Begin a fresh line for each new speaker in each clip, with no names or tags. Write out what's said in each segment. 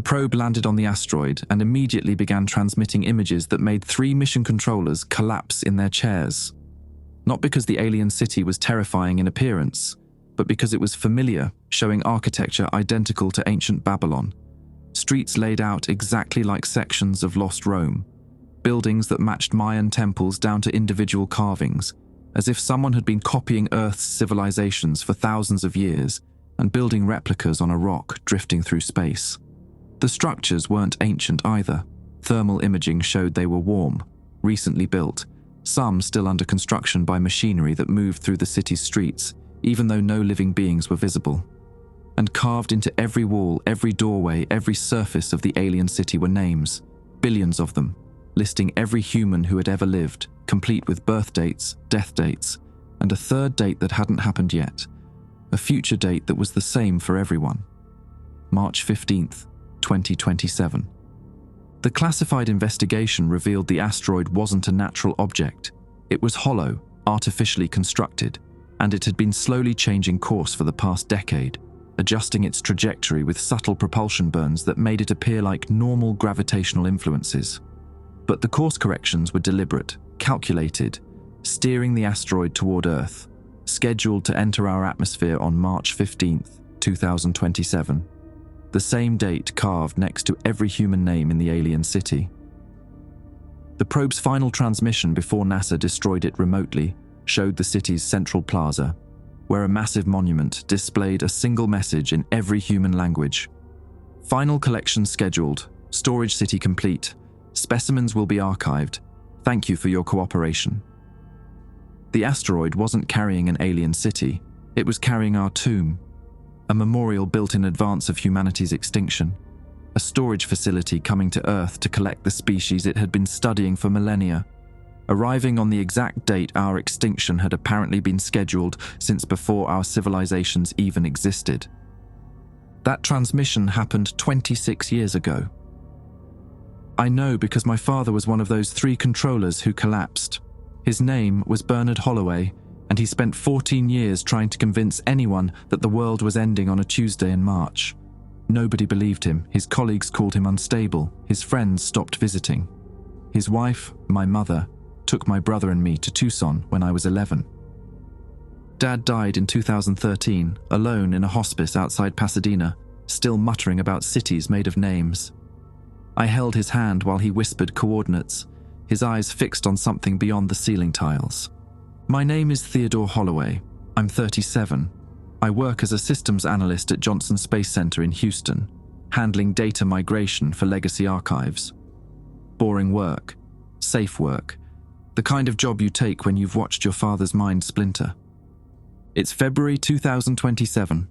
probe landed on the asteroid and immediately began transmitting images that made 3 mission controllers collapse in their chairs. Not because the alien city was terrifying in appearance, but because it was familiar, showing architecture identical to ancient Babylon. Streets laid out exactly like sections of lost Rome. Buildings that matched Mayan temples down to individual carvings, as if someone had been copying Earth's civilizations for thousands of years and building replicas on a rock drifting through space. The structures weren't ancient either. Thermal imaging showed they were warm, recently built, some still under construction by machinery that moved through the city's streets, even though no living beings were visible. And carved into every wall, every doorway, every surface of the alien city were names, billions of them, listing every human who had ever lived, complete with birth dates, death dates, and a third date that hadn't happened yet, a future date that was the same for everyone. March 15th, 2027. The classified investigation revealed the asteroid wasn't a natural object. It was hollow, artificially constructed, and it had been slowly changing course for the past decade, adjusting its trajectory with subtle propulsion burns that made it appear like normal gravitational influences. But the course corrections were deliberate, calculated, steering the asteroid toward Earth, scheduled to enter our atmosphere on March 15th, 2027. The same date carved next to every human name in the alien city. The probe's final transmission before NASA destroyed it remotely showed the city's central plaza, where a massive monument displayed a single message in every human language. Final collection scheduled, storage city complete, specimens will be archived. Thank you for your cooperation. The asteroid wasn't carrying an alien city, it was carrying our tomb. A memorial built in advance of humanity's extinction, a storage facility coming to Earth to collect the species it had been studying for millennia, arriving on the exact date our extinction had apparently been scheduled since before our civilizations even existed. That transmission happened 26 years ago. I know because my father was one of those 3 controllers who collapsed. His name was Bernard Holloway, and he spent 14 years trying to convince anyone that the world was ending on a Tuesday in March. Nobody believed him. His colleagues called him unstable. His friends stopped visiting. His wife, my mother, took my brother and me to Tucson when I was 11. Dad died in 2013, alone in a hospice outside Pasadena, still muttering about cities made of names. I held his hand while he whispered coordinates, his eyes fixed on something beyond the ceiling tiles. My name is Theodore Holloway. I'm 37. I work as a systems analyst at Johnson Space Center in Houston, handling data migration for legacy archives. Boring work, safe work, the kind of job you take when you've watched your father's mind splinter. It's February 2027,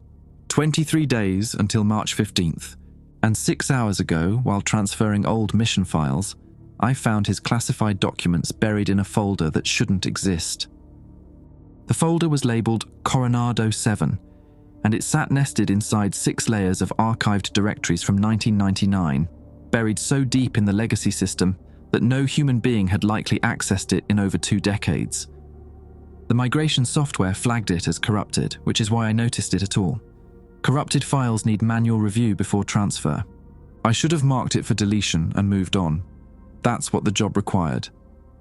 23 days until March 15th, and 6 hours ago, while transferring old mission files, I found his classified documents buried in a folder that shouldn't exist. The folder was labeled Coronado 7, and it sat nested inside 6 layers of archived directories from 1999, buried so deep in the legacy system that no human being had likely accessed it in over 2 decades. The migration software flagged it as corrupted, which is why I noticed it at all. Corrupted files need manual review before transfer. I should have marked it for deletion and moved on. That's what the job required.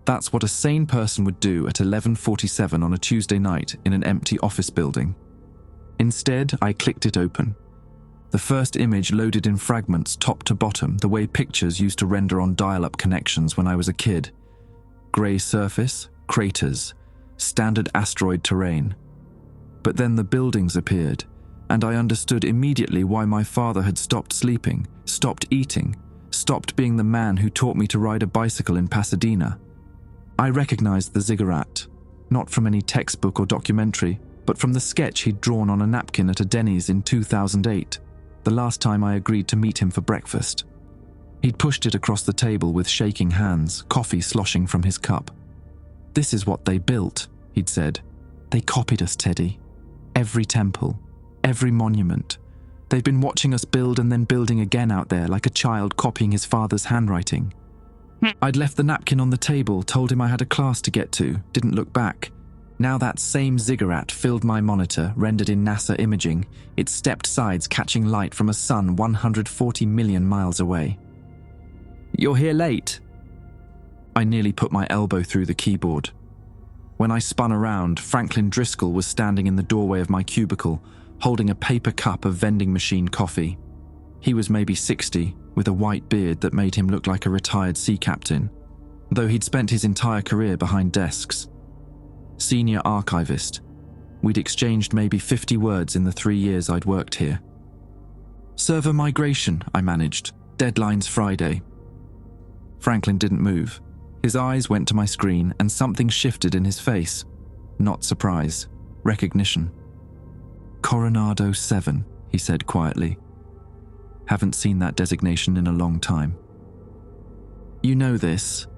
That's what a sane person would do at 11:47 on a Tuesday night in an empty office building. Instead, I clicked it open. The first image loaded in fragments top to bottom, the way pictures used to render on dial-up connections when I was a kid. Grey surface, craters, standard asteroid terrain. But then the buildings appeared, and I understood immediately why my father had stopped sleeping, stopped eating, stopped being the man who taught me to ride a bicycle in Pasadena. I recognized the ziggurat, not from any textbook or documentary, but from the sketch he'd drawn on a napkin at a Denny's in 2008, the last time I agreed to meet him for breakfast. He'd pushed it across the table with shaking hands, coffee sloshing from his cup. "This is what they built," he'd said. "They copied us, Teddy. Every temple, every monument. They've been watching us build and then building again out there like a child copying his father's handwriting." I'd left the napkin on the table, told him I had a class to get to, didn't look back. Now that same ziggurat filled my monitor, rendered in NASA imaging, its stepped sides catching light from a sun 140 million miles away. "You're here late." I nearly put my elbow through the keyboard. When I spun around, Franklin Driscoll was standing in the doorway of my cubicle, holding a paper cup of vending machine coffee. He was maybe 60, with a white beard that made him look like a retired sea captain, though he'd spent his entire career behind desks. Senior archivist. We'd exchanged maybe 50 words in the 3 years I'd worked here. "Server migration," I managed. "Deadline's Friday." Franklin didn't move. His eyes went to my screen and something shifted in his face. Not surprise. Recognition. "Coronado 7, he said quietly. Haven't seen that designation in a long time. "You know this."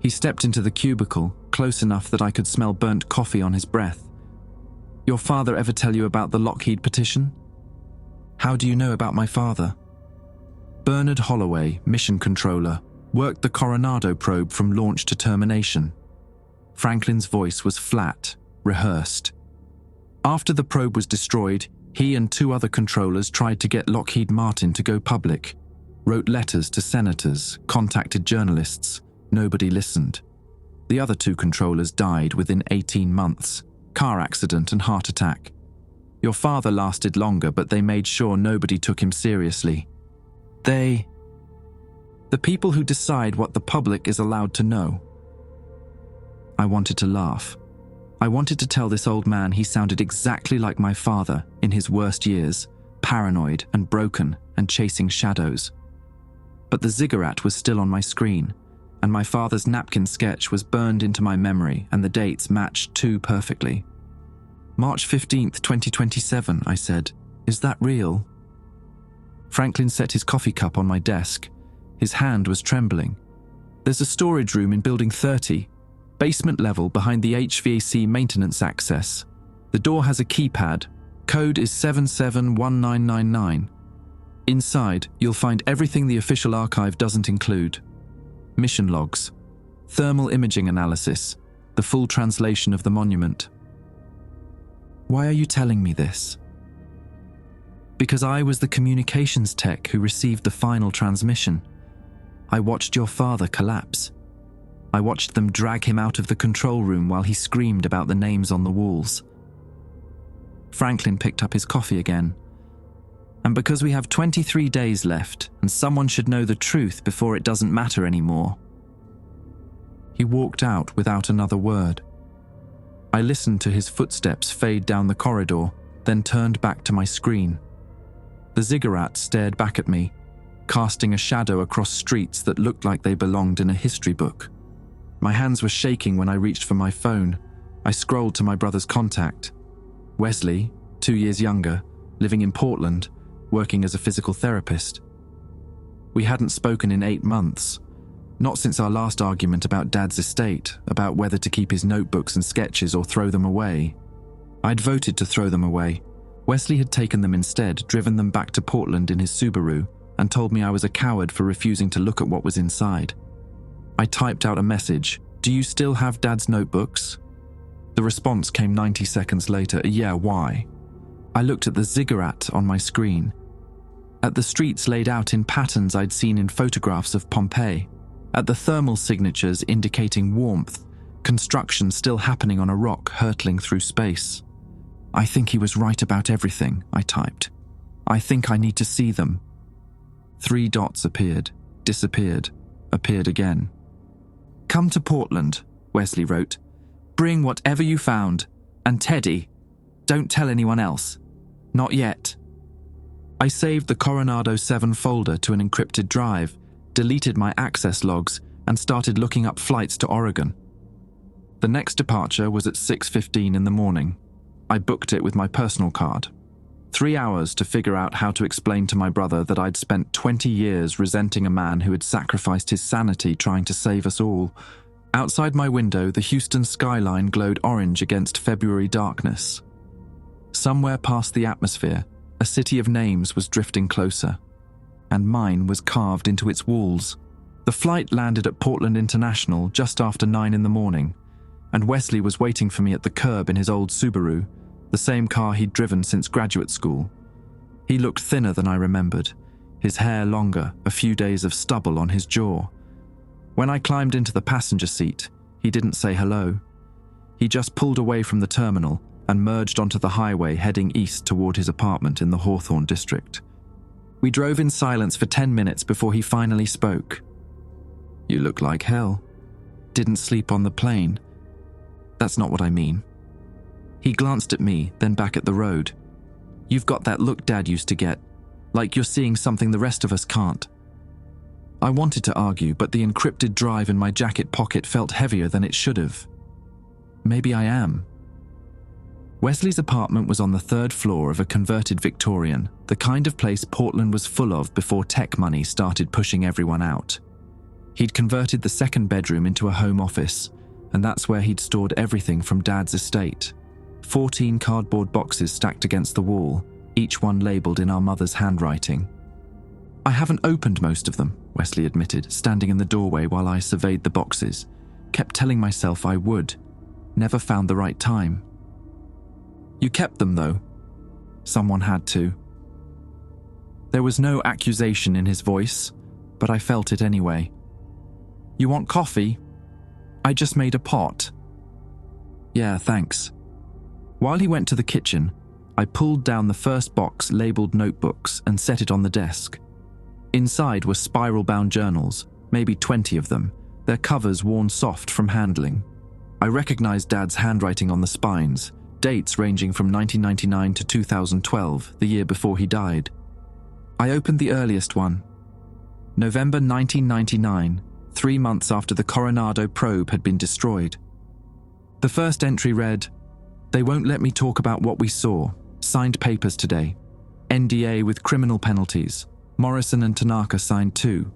He stepped into the cubicle, close enough that I could smell burnt coffee on his breath. "Your father ever tell you about the Lockheed petition?" "How do you know about my father?" "Bernard Holloway, mission controller, worked the Coronado probe from launch to termination." Franklin's voice was flat, rehearsed. "After the probe was destroyed, he and 2 other controllers tried to get Lockheed Martin to go public. Wrote letters to senators, contacted journalists. Nobody listened. The other 2 controllers died within 18 months. Car accident and heart attack. Your father lasted longer, but they made sure nobody took him seriously. The people who decide what the public is allowed to know." I wanted to laugh. I wanted to tell this old man he sounded exactly like my father in his worst years, paranoid and broken and chasing shadows. But the ziggurat was still on my screen, and my father's napkin sketch was burned into my memory, and the dates matched too perfectly. "March 15th, 2027, I said. "Is that real?" Franklin set his coffee cup on my desk. His hand was trembling. "There's a storage room in Building 30, basement level behind the HVAC maintenance access. The door has a keypad. Code is 771999. Inside, you'll find everything the official archive doesn't include. Mission logs, thermal imaging analysis, the full translation of the monument." "Why are you telling me this?" "Because I was the communications tech who received the final transmission. I watched your father collapse. I watched them drag him out of the control room while he screamed about the names on the walls." Franklin picked up his coffee again. "And because we have 23 days left, and someone should know the truth before it doesn't matter anymore." He walked out without another word. I listened to his footsteps fade down the corridor, then turned back to my screen. The ziggurat stared back at me, casting a shadow across streets that looked like they belonged in a history book. My hands were shaking when I reached for my phone. I scrolled to my brother's contact. Wesley, 2 years younger, living in Portland, working as a physical therapist. We hadn't spoken in 8 months. Not since our last argument about Dad's estate, about whether to keep his notebooks and sketches or throw them away. I'd voted to throw them away. Wesley had taken them instead, driven them back to Portland in his Subaru, and told me I was a coward for refusing to look at what was inside. I typed out a message. "Do you still have Dad's notebooks?" The response came 90 seconds later. "Yeah, why?" I looked at the ziggurat on my screen. At the streets laid out in patterns I'd seen in photographs of Pompeii. At the thermal signatures indicating warmth, construction still happening on a rock hurtling through space. "I think he was right about everything," I typed. "I think I need to see them." 3 dots appeared, disappeared, appeared again. "Come to Portland," Wesley wrote. "Bring whatever you found. And Teddy, don't tell anyone else. Not yet." I saved the Coronado 7 folder to an encrypted drive, deleted my access logs, and started looking up flights to Oregon. The next departure was at 6:15 in the morning. I booked it with my personal card. 3 hours to figure out how to explain to my brother that I'd spent 20 years resenting a man who had sacrificed his sanity trying to save us all. Outside my window, the Houston skyline glowed orange against February darkness. Somewhere past the atmosphere, a city of names was drifting closer, and mine was carved into its walls. The flight landed at Portland International just after 9 in the morning. and Wesley was waiting for me at the curb in his old Subaru, the same car he'd driven since graduate school. He looked thinner than I remembered, his hair longer, a few days of stubble on his jaw. When I climbed into the passenger seat, he didn't say hello. He just pulled away from the terminal and merged onto the highway heading east toward his apartment in the Hawthorne district. We drove in silence for 10 minutes before he finally spoke. "You look like hell. Didn't sleep on the plane." "That's not what I mean." He glanced at me, then back at the road. "You've got that look Dad used to get, like you're seeing something the rest of us can't." I wanted to argue, but the encrypted drive in my jacket pocket felt heavier than it should have. Maybe I am. Wesley's apartment was on the 3rd floor of a converted Victorian, the kind of place Portland was full of before tech money started pushing everyone out. He'd converted the 2nd bedroom into a home office, and that's where he'd stored everything from Dad's estate. 14 cardboard boxes stacked against the wall, each one labelled in our mother's handwriting. "I haven't opened most of them," Wesley admitted, standing in the doorway while I surveyed the boxes. Kept telling myself I would. Never found the right time. "You kept them, though." "Someone had to." There was no accusation in his voice, but I felt it anyway. "You want coffee?" "I just made a pot." "Yeah, thanks." While he went to the kitchen, I pulled down the first box labelled notebooks and set it on the desk. Inside were spiral-bound journals, maybe 20 of them, their covers worn soft from handling. I recognized Dad's handwriting on the spines, dates ranging from 1999 to 2012, the year before he died. I opened the earliest one. November 1999, 3 months after the Coronado probe had been destroyed. The first entry read, "They won't let me talk about what we saw. Signed papers today. NDA with criminal penalties. Morrison and Tanaka signed too.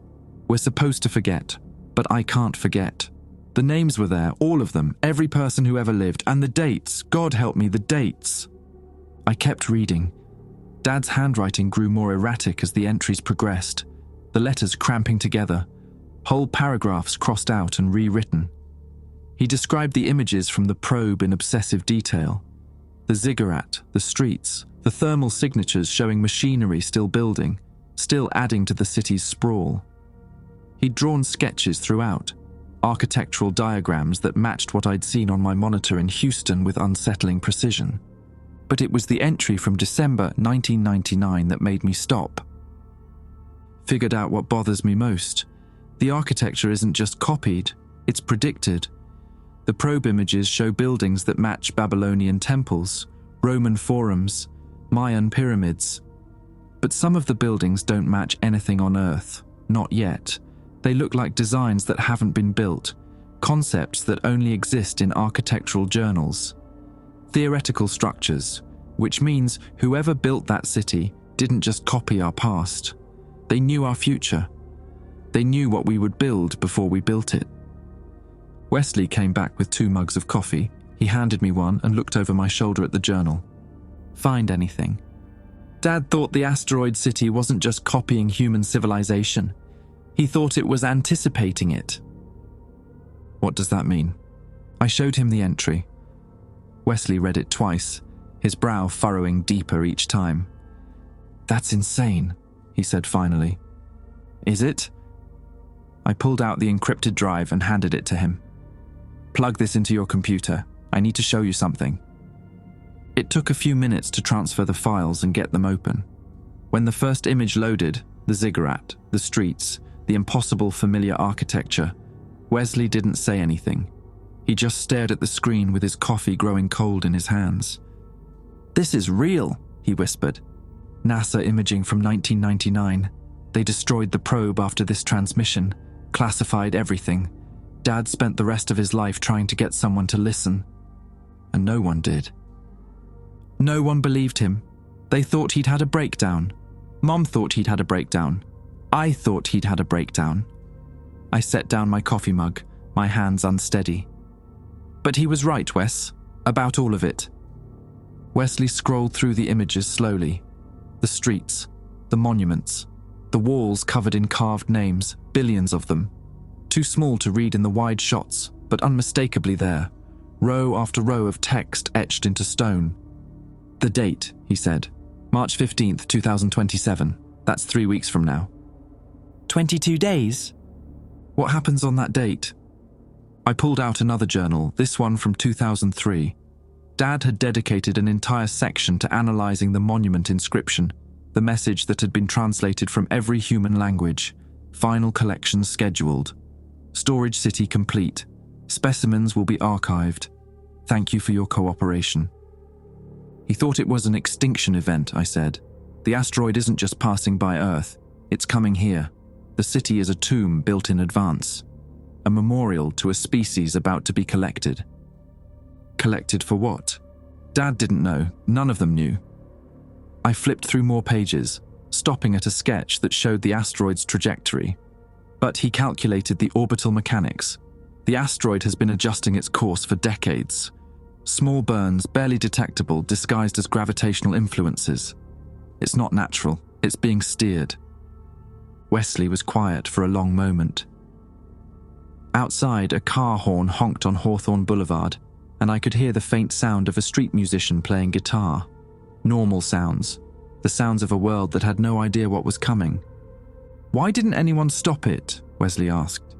We're supposed to forget, but I can't forget." The names were there, all of them, every person who ever lived, and the dates, God help me, the dates. I kept reading. Dad's handwriting grew more erratic as the entries progressed, the letters cramping together, whole paragraphs crossed out and rewritten. He described the images from the probe in obsessive detail. The ziggurat, the streets, the thermal signatures showing machinery still building, still adding to the city's sprawl. He'd drawn sketches throughout, architectural diagrams that matched what I'd seen on my monitor in Houston with unsettling precision. But it was the entry from December 1999 that made me stop. Figured out what bothers me most. The architecture isn't just copied, it's predicted. The probe images show buildings that match Babylonian temples, Roman forums, Mayan pyramids. But some of the buildings don't match anything on Earth, not yet. They look like designs that haven't been built, concepts that only exist in architectural journals. Theoretical structures, which means whoever built that city didn't just copy our past. They knew our future. They knew what we would build before we built it. Wesley came back with 2 mugs of coffee. He handed me one and looked over my shoulder at the journal. "Find anything?" Dad thought the asteroid city wasn't just copying human civilization. He thought it was anticipating it. "What does that mean?" I showed him the entry. Wesley read it twice, his brow furrowing deeper each time. "That's insane," he said finally. "Is it?" I pulled out the encrypted drive and handed it to him. "Plug this into your computer. I need to show you something." It took a few minutes to transfer the files and get them open. When the first image loaded, the ziggurat, the streets, the impossible familiar architecture, Wesley didn't say anything. He just stared at the screen with his coffee growing cold in his hands. "This is real," he whispered. "NASA imaging from 1999. They destroyed the probe after this transmission, classified everything. Dad spent the rest of his life trying to get someone to listen. And no one did. No one believed him. They thought he'd had a breakdown. Mom thought he'd had a breakdown. I thought he'd had a breakdown." I set down my coffee mug, my hands unsteady. "But he was right, Wes, about all of it." Wesley scrolled through the images slowly. The streets, the monuments, the walls covered in carved names, billions of them. Too small to read in the wide shots, but unmistakably there. row after row of text etched into stone. "The date," he said. "March 15th, 2027. That's 3 weeks from now."
22 days?
"What happens on that date?" I pulled out another journal, this one from 2003. Dad had dedicated an entire section to analysing the monument inscription, the message that had been translated from every human language. Final collection scheduled. Storage city complete. Specimens will be archived. Thank you for your cooperation. He thought it was an extinction event, I said. The asteroid isn't just passing by Earth. It's coming here. The city is a tomb built in advance. A memorial to a species about to be collected. Collected for what? Dad didn't know. None of them knew. I flipped through more pages, stopping at a sketch that showed the asteroid's trajectory. But he calculated the orbital mechanics. The asteroid has been adjusting its course for decades. Small burns, barely detectable, disguised as gravitational influences. It's not natural. It's being steered. Wesley was quiet for a long moment. Outside, a car horn honked on Hawthorne Boulevard, and I could hear the faint sound of a street musician playing guitar. Normal sounds. The sounds of a world that had no idea what was coming. "Why didn't anyone stop it?" Wesley asked.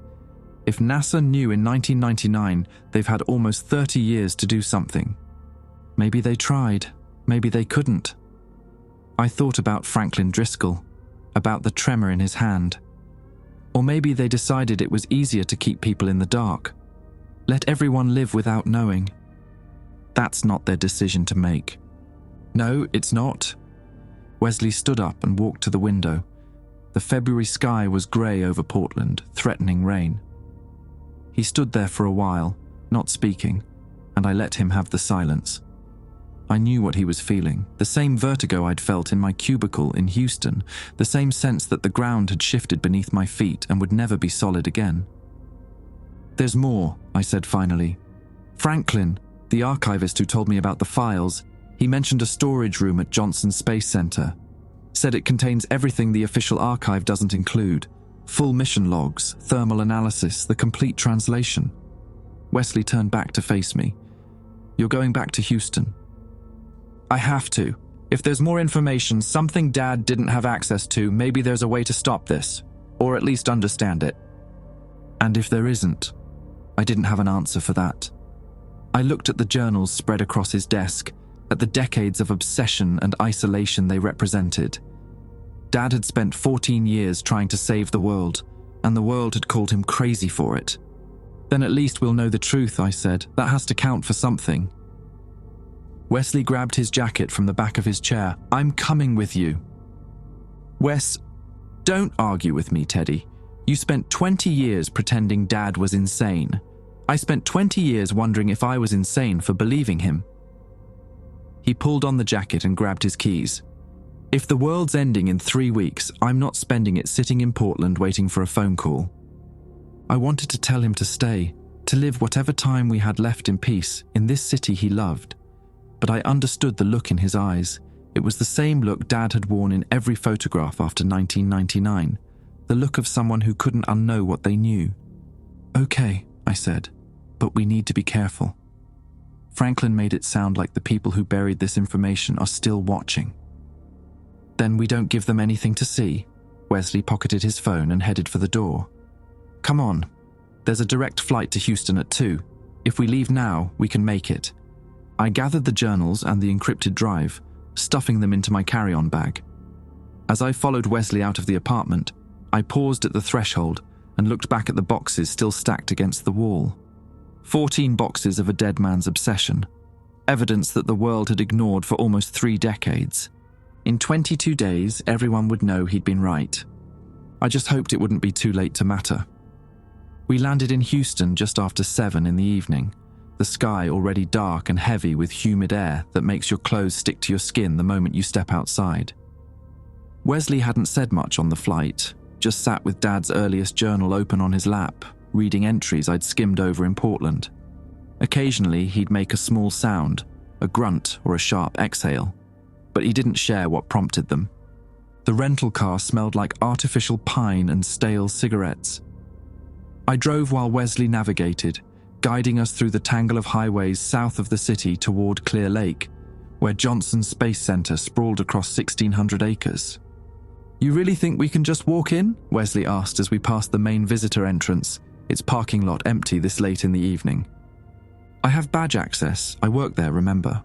"If NASA knew in 1999, they've had almost 30 years to do something. Maybe they tried. Maybe they couldn't." I thought about Franklin Driscoll, about the tremor in his hand. Or maybe they decided it was easier to keep people in the dark. Let everyone live without knowing. That's not their decision to make. No, it's not. Wesley stood up and walked to the window. The February sky was grey over Portland, threatening rain. He stood there for a while, not speaking, and I let him have the silence. I knew what he was feeling, the same vertigo I'd felt in my cubicle in Houston, the same sense that the ground had shifted beneath my feet and would never be solid again. "There's more," I said finally. "Franklin, the archivist who told me about the files, he mentioned a storage room at Johnson Space Center. Said it contains everything the official archive doesn't include. Full mission logs, thermal analysis, the complete translation." Wesley turned back to face me. "You're going back to Houston." "I have to. If there's more information, something Dad didn't have access to, maybe there's a way to stop this, or at least understand it." "And if there isn't?" I didn't have an answer for that. I looked at the journals spread across his desk, at the decades of obsession and isolation they represented. Dad had spent 14 years trying to save the world, and the world had called him crazy for it. "Then at least we'll know the truth," I said. "That has to count for something." Wesley grabbed his jacket from the back of his chair. "I'm coming with you." "Wes, don't argue with me, Teddy. You spent 20 years pretending Dad was insane. I spent 20 years wondering if I was insane for believing him." He pulled on the jacket and grabbed his keys. "If the world's ending in 3 weeks, I'm not spending it sitting in Portland waiting for a phone call." I wanted to tell him to stay, to live whatever time we had left in peace, in this city he loved. But I understood the look in his eyes. It was the same look Dad had worn in every photograph after 1999, the look of someone who couldn't unknow what they knew. "Okay," I said, "but we need to be careful." Franklin made it sound like the people who buried this information are still watching. "Then we don't give them anything to see." Wesley pocketed his phone and headed for the door. "Come on. There's a direct flight to Houston at 2. If we leave now, we can make it." I gathered the journals and the encrypted drive, stuffing them into my carry-on bag. As I followed Wesley out of the apartment, I paused at the threshold and looked back at the boxes still stacked against the wall. 14 boxes of a dead man's obsession. Evidence that the world had ignored for almost 3 decades. In 22 days, everyone would know he'd been right. I just hoped it wouldn't be too late to matter. We landed in Houston just after 7 in the evening, the sky already dark and heavy with humid air that makes your clothes stick to your skin the moment you step outside. Wesley hadn't said much on the flight, just sat with Dad's earliest journal open on his lap, reading entries I'd skimmed over in Portland. Occasionally, he'd make a small sound, a grunt or a sharp exhale, but he didn't share what prompted them. The rental car smelled like artificial pine and stale cigarettes. I drove while Wesley navigated, guiding us through the tangle of highways south of the city toward Clear Lake, where Johnson Space Center sprawled across 1,600 acres. "You really think we can just walk in?" Wesley asked as we passed the main visitor entrance, its parking lot empty this late in the evening. "I have badge access. I work there, remember.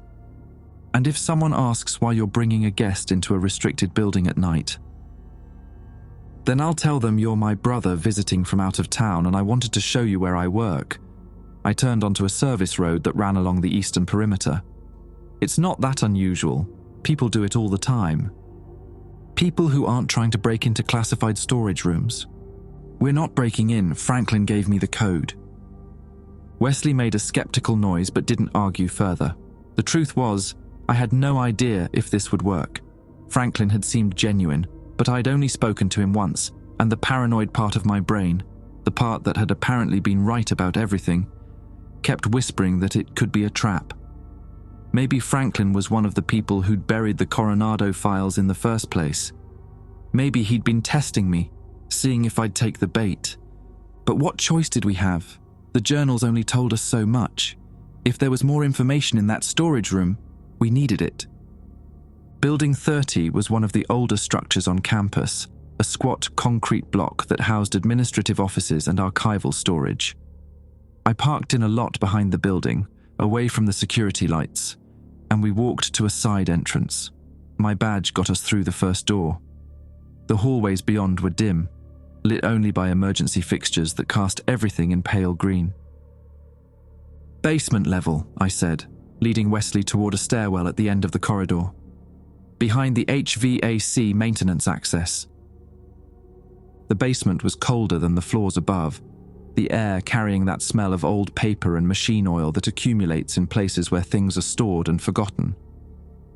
And if someone asks why you're bringing a guest into a restricted building at night, then I'll tell them you're my brother visiting from out of town and I wanted to show you where I work." I turned onto a service road that ran along the eastern perimeter. It's not that unusual. People do it all the time. People who aren't trying to break into classified storage rooms. "We're not breaking in. Franklin gave me the code." Wesley made a skeptical noise but didn't argue further. The truth was, I had no idea if this would work. Franklin had seemed genuine, but I'd only spoken to him once, and the paranoid part of my brain, the part that had apparently been right about everything, kept whispering that it could be a trap. Maybe Franklin was one of the people who'd buried the Coronado files in the first place. Maybe he'd been testing me, seeing if I'd take the bait. But what choice did we have? The journals only told us so much. If there was more information in that storage room, we needed it. Building 30 was one of the older structures on campus, a squat concrete block that housed administrative offices and archival storage. I parked in a lot behind the building, away from the security lights, and we walked to a side entrance. My badge got us through the first door. The hallways beyond were dim, lit only by emergency fixtures that cast everything in pale green. "Basement level," I said, leading Wesley toward a stairwell at the end of the corridor, behind the HVAC maintenance access. The basement was colder than the floors above, the air carrying that smell of old paper and machine oil that accumulates in places where things are stored and forgotten.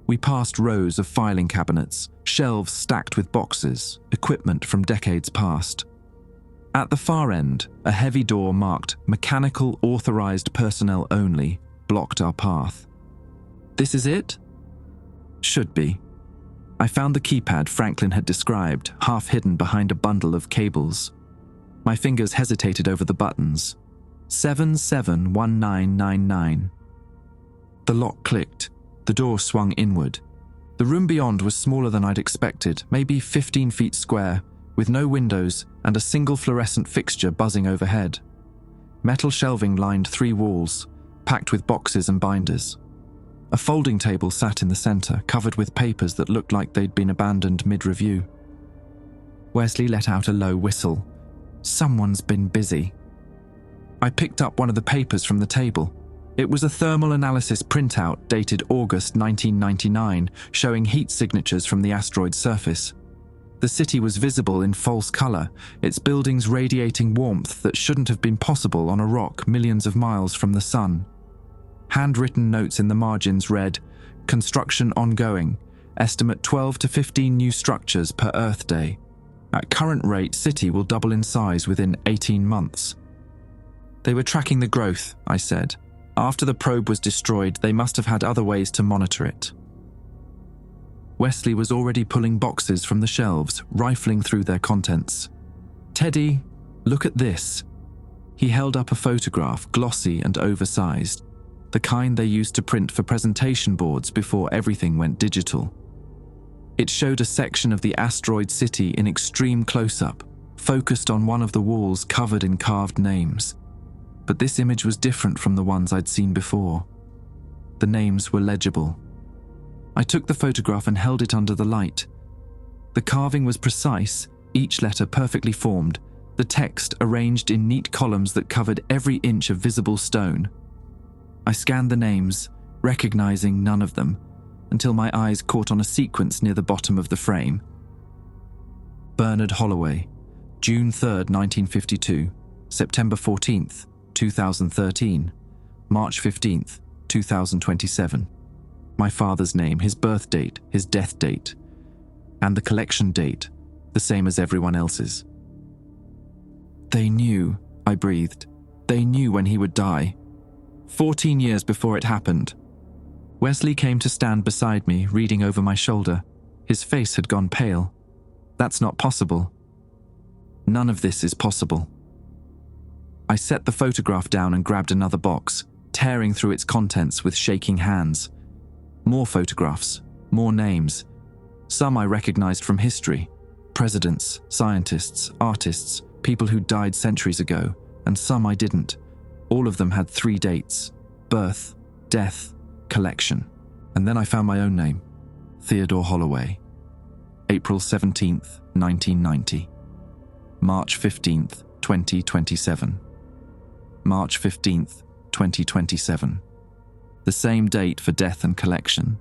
We passed rows of filing cabinets, shelves stacked with boxes, equipment from decades past. At the far end, a heavy door marked "Mechanical Authorized Personnel Only" blocked our path. "This is it?" "Should be." I found the keypad Franklin had described, half hidden behind a bundle of cables. My fingers hesitated over the buttons. 771999. The lock clicked. The door swung inward. The room beyond was smaller than I'd expected, maybe 15 feet square, with no windows and a single fluorescent fixture buzzing overhead. Metal shelving lined 3 walls, packed with boxes and binders. A folding table sat in the center, covered with papers that looked like they'd been abandoned mid-review. Wesley let out a low whistle. Someone's been busy. I picked up one of the papers from the table. It was a thermal analysis printout dated August 1999, showing heat signatures from the asteroid's surface. The city was visible in false color, its buildings radiating warmth that shouldn't have been possible on a rock millions of miles from the sun. Handwritten notes in the margins read, "Construction ongoing. Estimate 12 to 15 new structures per Earth Day. At current rate, city will double in size within 18 months. They were tracking the growth, I said. After the probe was destroyed, they must have had other ways to monitor it. Wesley was already pulling boxes from the shelves, rifling through their contents. "Teddy, look at this." He held up a photograph, glossy and oversized, the kind they used to print for presentation boards before everything went digital. It showed a section of the asteroid city in extreme close-up, focused on one of the walls covered in carved names. But this image was different from the ones I'd seen before. The names were legible. I took the photograph and held it under the light. The carving was precise, each letter perfectly formed, the text arranged in neat columns that covered every inch of visible stone. I scanned the names, recognizing none of them, until my eyes caught on a sequence near the bottom of the frame. Bernard Holloway, June 3rd, 1952, September 14th, 2013, March 15th, 2027. My father's name, his birth date, his death date, and the collection date, the same as everyone else's. They knew, I breathed. They knew when he would die. 14 years before it happened. Wesley came to stand beside me, reading over my shoulder. His face had gone pale. That's not possible. None of this is possible. I set the photograph down and grabbed another box, tearing through its contents with shaking hands. More photographs, more names. Some I recognized from history. Presidents, scientists, artists, people who died centuries ago, and some I didn't. All of them had 3 dates: birth, death, collection. And then I found my own name, Theodore Holloway. April 17th, 1990. March 15th, 2027. March 15th, 2027. The same date for death and collection.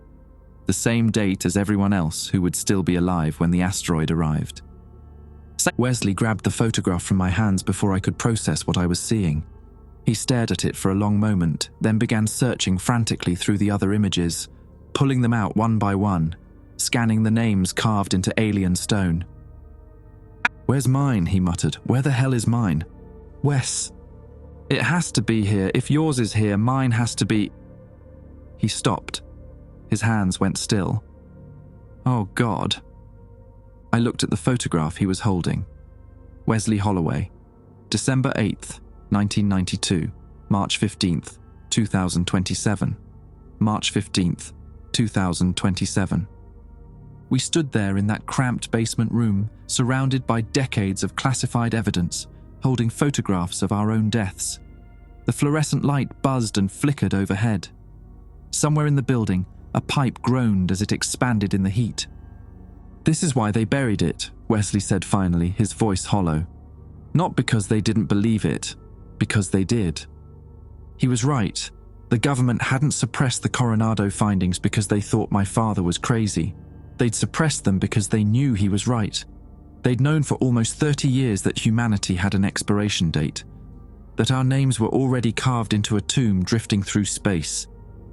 The same date as everyone else who would still be alive when the asteroid arrived. Wesley grabbed the photograph from my hands before I could process what I was seeing. He stared at it for a long moment, then began searching frantically through the other images, pulling them out one by one, scanning the names carved into alien stone. "Where's mine?" he muttered. "Where the hell is mine?" "Wes, it has to be here. If yours is here, mine has to be..." He stopped. His hands went still. Oh, God. I looked at the photograph he was holding. Wesley Holloway. December 8th, 1992. March 15th, 2027. March 15th, 2027. We stood there in that cramped basement room, surrounded by decades of classified evidence, holding photographs of our own deaths. The fluorescent light buzzed and flickered overhead. Somewhere in the building, a pipe groaned as it expanded in the heat. "This is why they buried it," Wesley said finally, his voice hollow. "Not because they didn't believe it, because they did." He was right. The government hadn't suppressed the Coronado findings because they thought my father was crazy. They'd suppressed them because they knew he was right. They'd known for almost 30 years that humanity had an expiration date, that our names were already carved into a tomb drifting through space,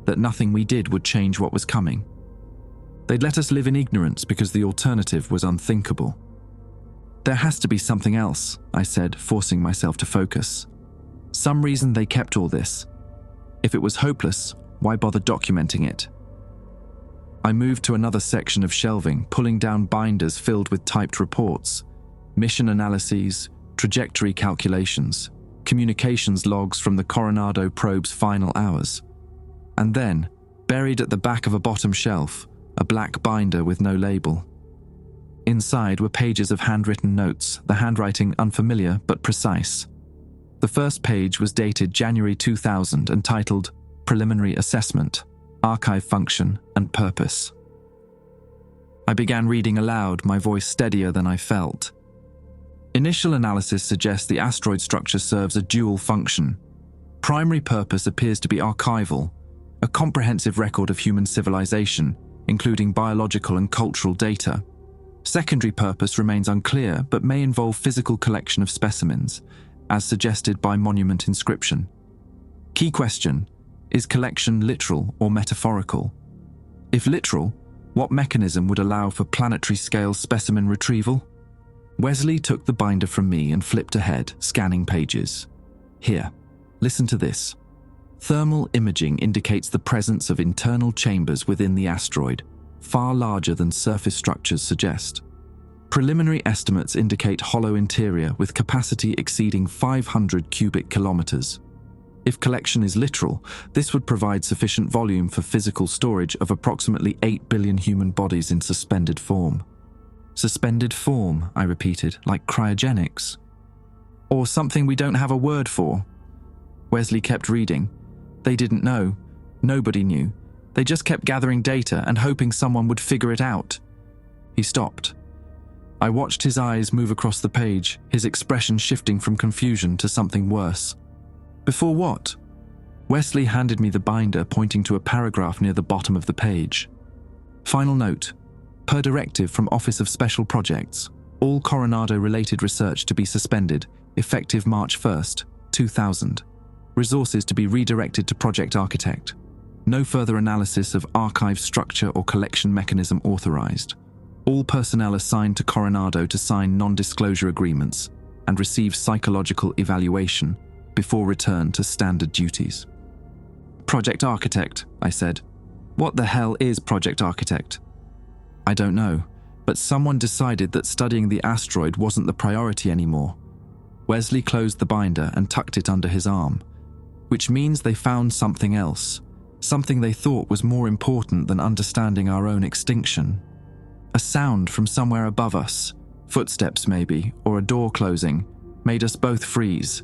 that nothing we did would change what was coming. They'd let us live in ignorance because the alternative was unthinkable. "There has to be something else," I said, forcing myself to focus. "Some reason they kept all this. If it was hopeless, why bother documenting it?" I moved to another section of shelving, pulling down binders filled with typed reports, mission analyses, trajectory calculations, communications logs from the Coronado probe's final hours. And then, buried at the back of a bottom shelf, a black binder with no label. Inside were pages of handwritten notes, the handwriting unfamiliar but precise. The first page was dated January 2000 and titled Preliminary Assessment, Archive Function and Purpose. I began reading aloud, my voice steadier than I felt. Initial analysis suggests the asteroid structure serves a dual function. Primary purpose appears to be archival, a comprehensive record of human civilization, including biological and cultural data. Secondary purpose remains unclear, but may involve physical collection of specimens, as suggested by monument inscription. Key question: is collection literal or metaphorical? If literal, what mechanism would allow for planetary-scale specimen retrieval? Wesley took the binder from me and flipped ahead, scanning pages. "Here, listen to this. Thermal imaging indicates the presence of internal chambers within the asteroid, far larger than surface structures suggest. Preliminary estimates indicate hollow interior with capacity exceeding 500 cubic kilometers. If collection is literal, this would provide sufficient volume for physical storage of approximately 8 billion human bodies in suspended form." Suspended form, I repeated, like cryogenics. "Or something we don't have a word for." Wesley kept reading. "They didn't know. Nobody knew. They just kept gathering data and hoping someone would figure it out." He stopped. I watched his eyes move across the page, his expression shifting from confusion to something worse. "Before what?" Wesley handed me the binder, pointing to a paragraph near the bottom of the page. "Final note. Per directive from Office of Special Projects, all Coronado-related research to be suspended, effective March 1st, 2000. Resources to be redirected to Project Architect. No further analysis of archive structure or collection mechanism authorized. All personnel assigned to Coronado to sign non-disclosure agreements and receive psychological evaluation before return to standard duties." "Project Architect," I said. "What the hell is Project Architect?" "I don't know, but someone decided that studying the asteroid wasn't the priority anymore. Wesley closed the binder and tucked it under his arm, which means they found something else, something they thought was more important than understanding our own extinction. A sound from somewhere above us, footsteps maybe, or a door closing, made us both freeze.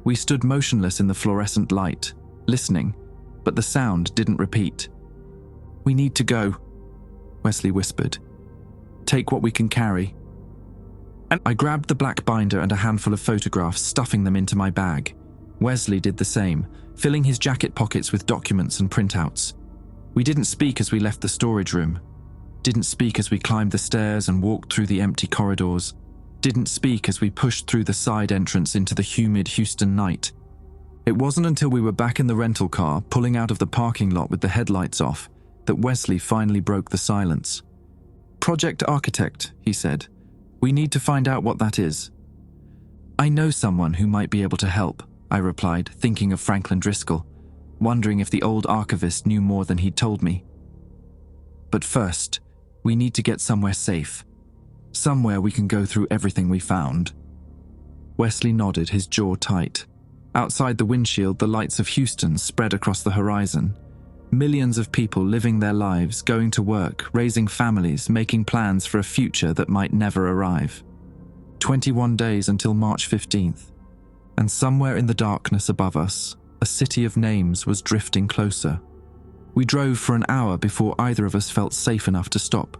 We stood motionless in the fluorescent light, listening, but the sound didn't repeat. "We need to go," Wesley whispered. "Take what we can carry." And I grabbed the black binder and a handful of photographs, stuffing them into my bag. Wesley did the same, filling his jacket pockets with documents and printouts. We didn't speak as we left the storage room. Didn't speak as we climbed the stairs and walked through the empty corridors. Didn't speak as we pushed through the side entrance into the humid Houston night. It wasn't until we were back in the rental car, pulling out of the parking lot with the headlights off, that Wesley finally broke the silence. "Project Architect," he said. "We need to find out what that is." "I know someone who might be able to help," I replied, thinking of Franklin Driscoll, wondering if the old archivist knew more than he'd told me. "But first, we need to get somewhere safe. Somewhere we can go through everything we found." Wesley nodded, his jaw tight. Outside the windshield, the lights of Houston spread across the horizon. Millions of people living their lives, going to work, raising families, making plans for a future that might never arrive. 21 days until March 15th. And somewhere in the darkness above us, a city of names was drifting closer. We drove for an hour before either of us felt safe enough to stop.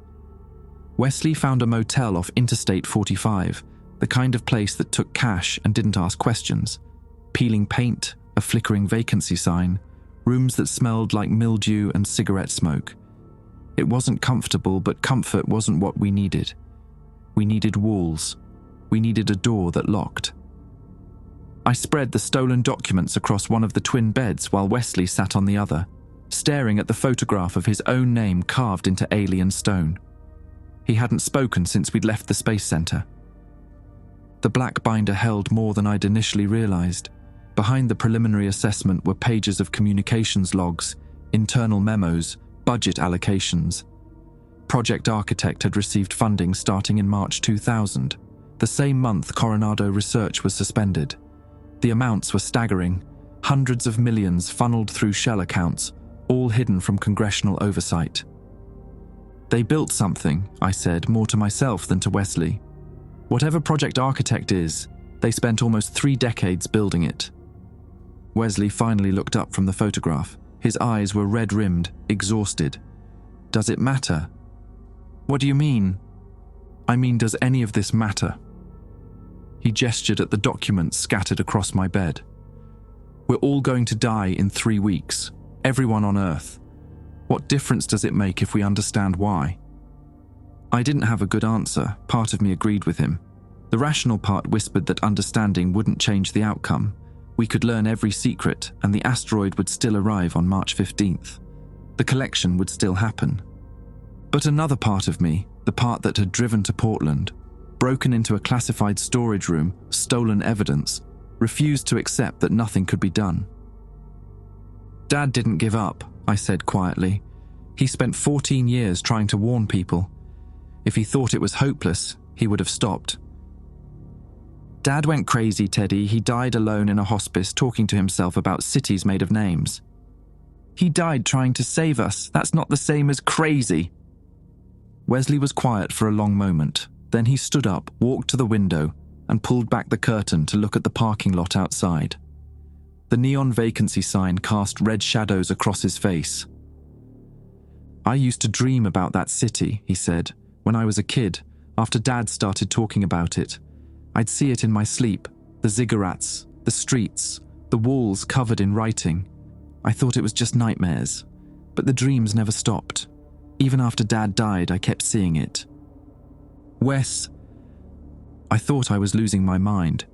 Wesley found a motel off Interstate 45, the kind of place that took cash and didn't ask questions. Peeling paint, a flickering vacancy sign, rooms that smelled like mildew and cigarette smoke. It wasn't comfortable, but comfort wasn't what we needed. We needed walls. We needed a door that locked. I spread the stolen documents across one of the twin beds while Wesley sat on the other, staring at the photograph of his own name carved into alien stone. He hadn't spoken since we'd left the Space Center. The black binder held more than I'd initially realized. Behind the preliminary assessment were pages of communications logs, internal memos, budget allocations. Project Architect had received funding starting in March 2000, the same month Coronado research was suspended. The amounts were staggering, hundreds of millions funneled through shell accounts, all hidden from congressional oversight. "They built something," I said, more to myself than to Wesley. "Whatever Project Architect is, they spent almost 3 decades building it." Wesley finally looked up from the photograph. His eyes were red-rimmed, exhausted. "Does it matter?" "What do you mean?" "I mean, does any of this matter?" He gestured at the documents scattered across my bed. "We're all going to die in 3 weeks. Everyone on Earth. What difference does it make if we understand why?" I didn't have a good answer. Part of me agreed with him. The rational part whispered that understanding wouldn't change the outcome. We could learn every secret, and the asteroid would still arrive on March 15th. The collection would still happen. But another part of me, the part that had driven to Portland, broken into a classified storage room, stolen evidence, refused to accept that nothing could be done. "Dad didn't give up," I said quietly. "He spent 14 years trying to warn people. If he thought it was hopeless, he would have stopped." "Dad went crazy, Teddy. He died alone in a hospice talking to himself about cities made of names." "He died trying to save us. That's not the same as crazy." Wesley was quiet for a long moment. Then he stood up, walked to the window, and pulled back the curtain to look at the parking lot outside. The neon vacancy sign cast red shadows across his face. "I used to dream about that city," he said, "when I was a kid, after Dad started talking about it. I'd see it in my sleep, the ziggurats, the streets, the walls covered in writing. I thought it was just nightmares, but the dreams never stopped. Even after Dad died, I kept seeing it." "Wes," I thought I was losing my mind,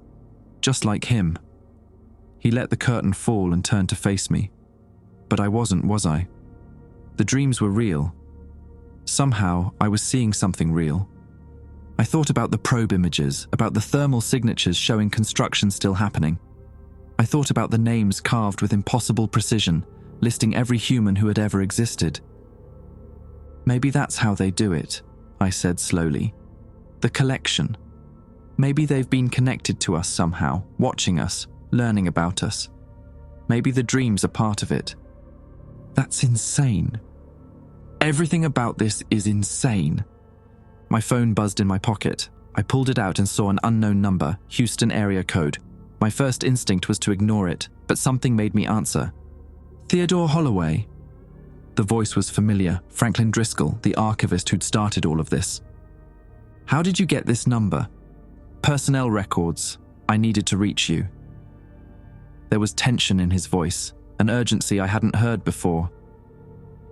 just like him. He let the curtain fall and turned to face me. But I wasn't, was I? The dreams were real. Somehow, I was seeing something real. I thought about the probe images, about the thermal signatures showing construction still happening. I thought about the names carved with impossible precision, listing every human who had ever existed. "Maybe that's how they do it," I said slowly. "The collection. Maybe they've been connected to us somehow, watching us, learning about us. Maybe the dreams are part of it. That's insane. Everything about this is insane. My phone buzzed in my pocket. I pulled it out and saw an unknown number, Houston area code. My first instinct was to ignore it, but something made me answer. Theodore Holloway. The voice was familiar, Franklin Driscoll, the archivist who'd started all of this. How did you get this number? Personnel records. I needed to reach you. There was tension in his voice, an urgency I hadn't heard before.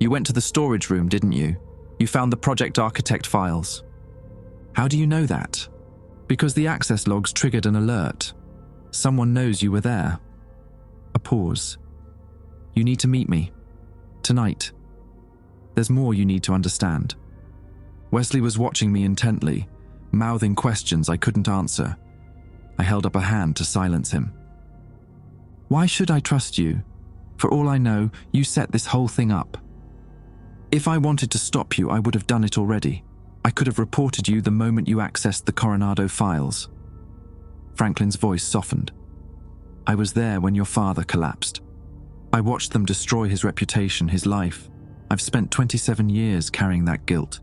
You went to the storage room, didn't you? You found the Project Architect files. How do you know that? Because the access logs triggered an alert. Someone knows you were there. A pause. You need to meet me. Tonight. There's more you need to understand. Wesley was watching me intently, mouthing questions I couldn't answer. I held up a hand to silence him. Why should I trust you? For all I know, you set this whole thing up. If I wanted to stop you, I would have done it already. I could have reported you the moment you accessed the Coronado files. Franklin's voice softened. I was there when your father collapsed. I watched them destroy his reputation, his life. I've spent 27 years carrying that guilt.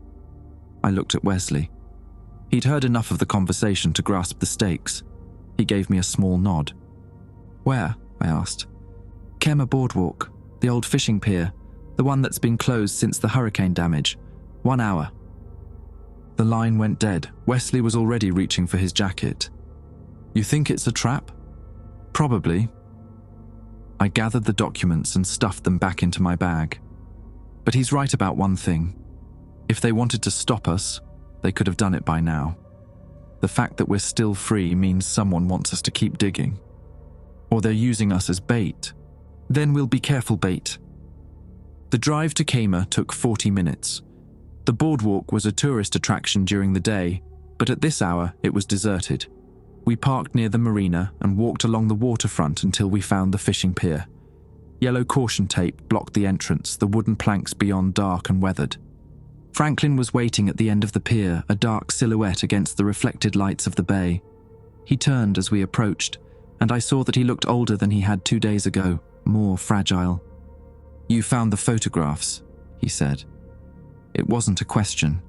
I looked at Wesley. He'd heard enough of the conversation to grasp the stakes. He gave me a small nod. Where? I asked. Kemmer Boardwalk, the old fishing pier, the one that's been closed since the hurricane damage. 1 hour. The line went dead. Wesley was already reaching for his jacket. You think it's a trap? Probably. I gathered the documents and stuffed them back into my bag. But he's right about one thing. If they wanted to stop us, they could have done it by now. The fact that we're still free means someone wants us to keep digging. Or they're using us as bait. Then we'll be careful bait. The drive to Kemmer took 40 minutes. The boardwalk was a tourist attraction during the day, but at this hour it was deserted. We parked near the marina and walked along the waterfront until we found the fishing pier. Yellow caution tape blocked the entrance, the wooden planks beyond dark and weathered. Franklin was waiting at the end of the pier, a dark silhouette against the reflected lights of the bay. He turned as we approached, and I saw that he looked older than he had 2 days ago, more fragile. You found the photographs, he said. It wasn't a question.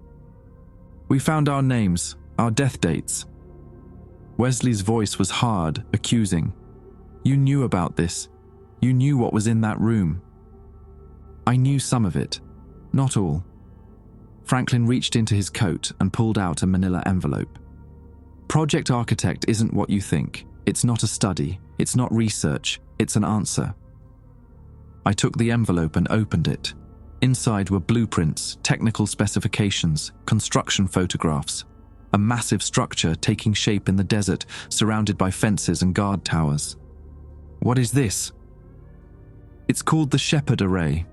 We found our names, our death dates. Wesley's voice was hard, accusing. You knew about this. You knew what was in that room. I knew some of it, not all. Franklin reached into his coat and pulled out a manila envelope. Project Architect isn't what you think. It's not a study. It's not research. It's an answer. I took the envelope and opened it. Inside were blueprints, technical specifications, construction photographs. A massive structure taking shape in the desert, surrounded by fences and guard towers. What is this? It's called the Shepherd Array,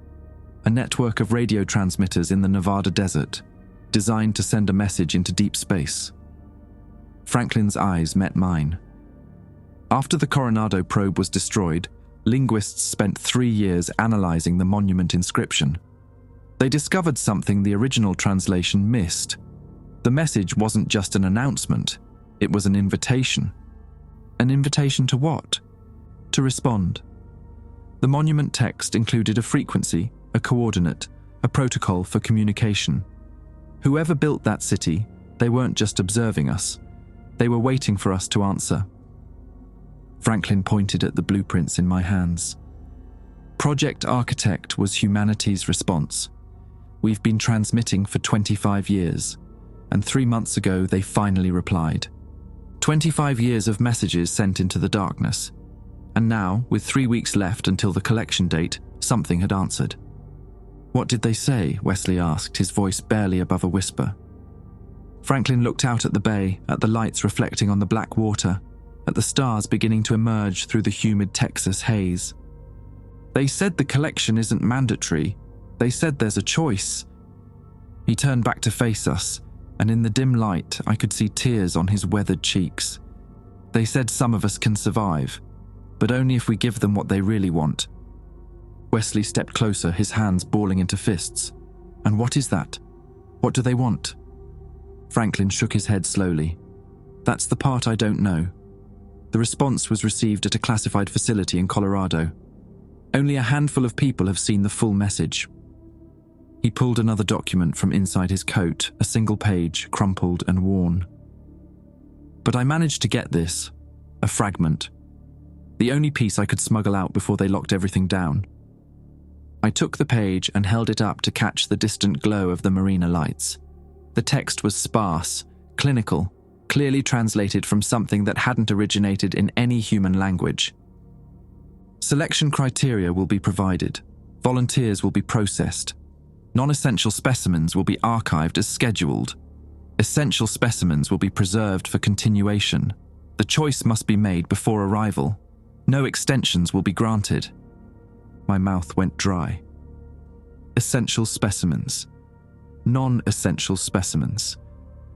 a network of radio transmitters in the Nevada desert, designed to send a message into deep space. Franklin's eyes met mine. After the Coronado probe was destroyed, linguists spent 3 years analyzing the monument inscription. They discovered something the original translation missed. The message wasn't just an announcement, it was an invitation. An invitation to what? To respond. The monument text included a frequency, a coordinate, a protocol for communication. Whoever built that city, they weren't just observing us. They were waiting for us to answer. Franklin pointed at the blueprints in my hands. Project Architect was humanity's response. We've been transmitting for 25 years, and 3 months ago they finally replied. 25 years of messages sent into the darkness. And now, with 3 weeks left until the collection date, something had answered. What did they say? Wesley asked, his voice barely above a whisper. Franklin looked out at the bay, at the lights reflecting on the black water, at the stars beginning to emerge through the humid Texas haze. They said the collection isn't mandatory. They said there's a choice. He turned back to face us, and in the dim light, I could see tears on his weathered cheeks. They said some of us can survive, but only if we give them what they really want. Wesley stepped closer, his hands balling into fists. And what is that? What do they want? Franklin shook his head slowly. That's the part I don't know. The response was received at a classified facility in Colorado. Only a handful of people have seen the full message. He pulled another document from inside his coat, a single page, crumpled and worn. But I managed to get this, a fragment. The only piece I could smuggle out before they locked everything down. I took the page and held it up to catch the distant glow of the marina lights. The text was sparse, clinical, clearly translated from something that hadn't originated in any human language. Selection criteria will be provided. Volunteers will be processed. Non-essential specimens will be archived as scheduled. Essential specimens will be preserved for continuation. The choice must be made before arrival. No extensions will be granted. My mouth went dry. Essential specimens. Non-essential specimens.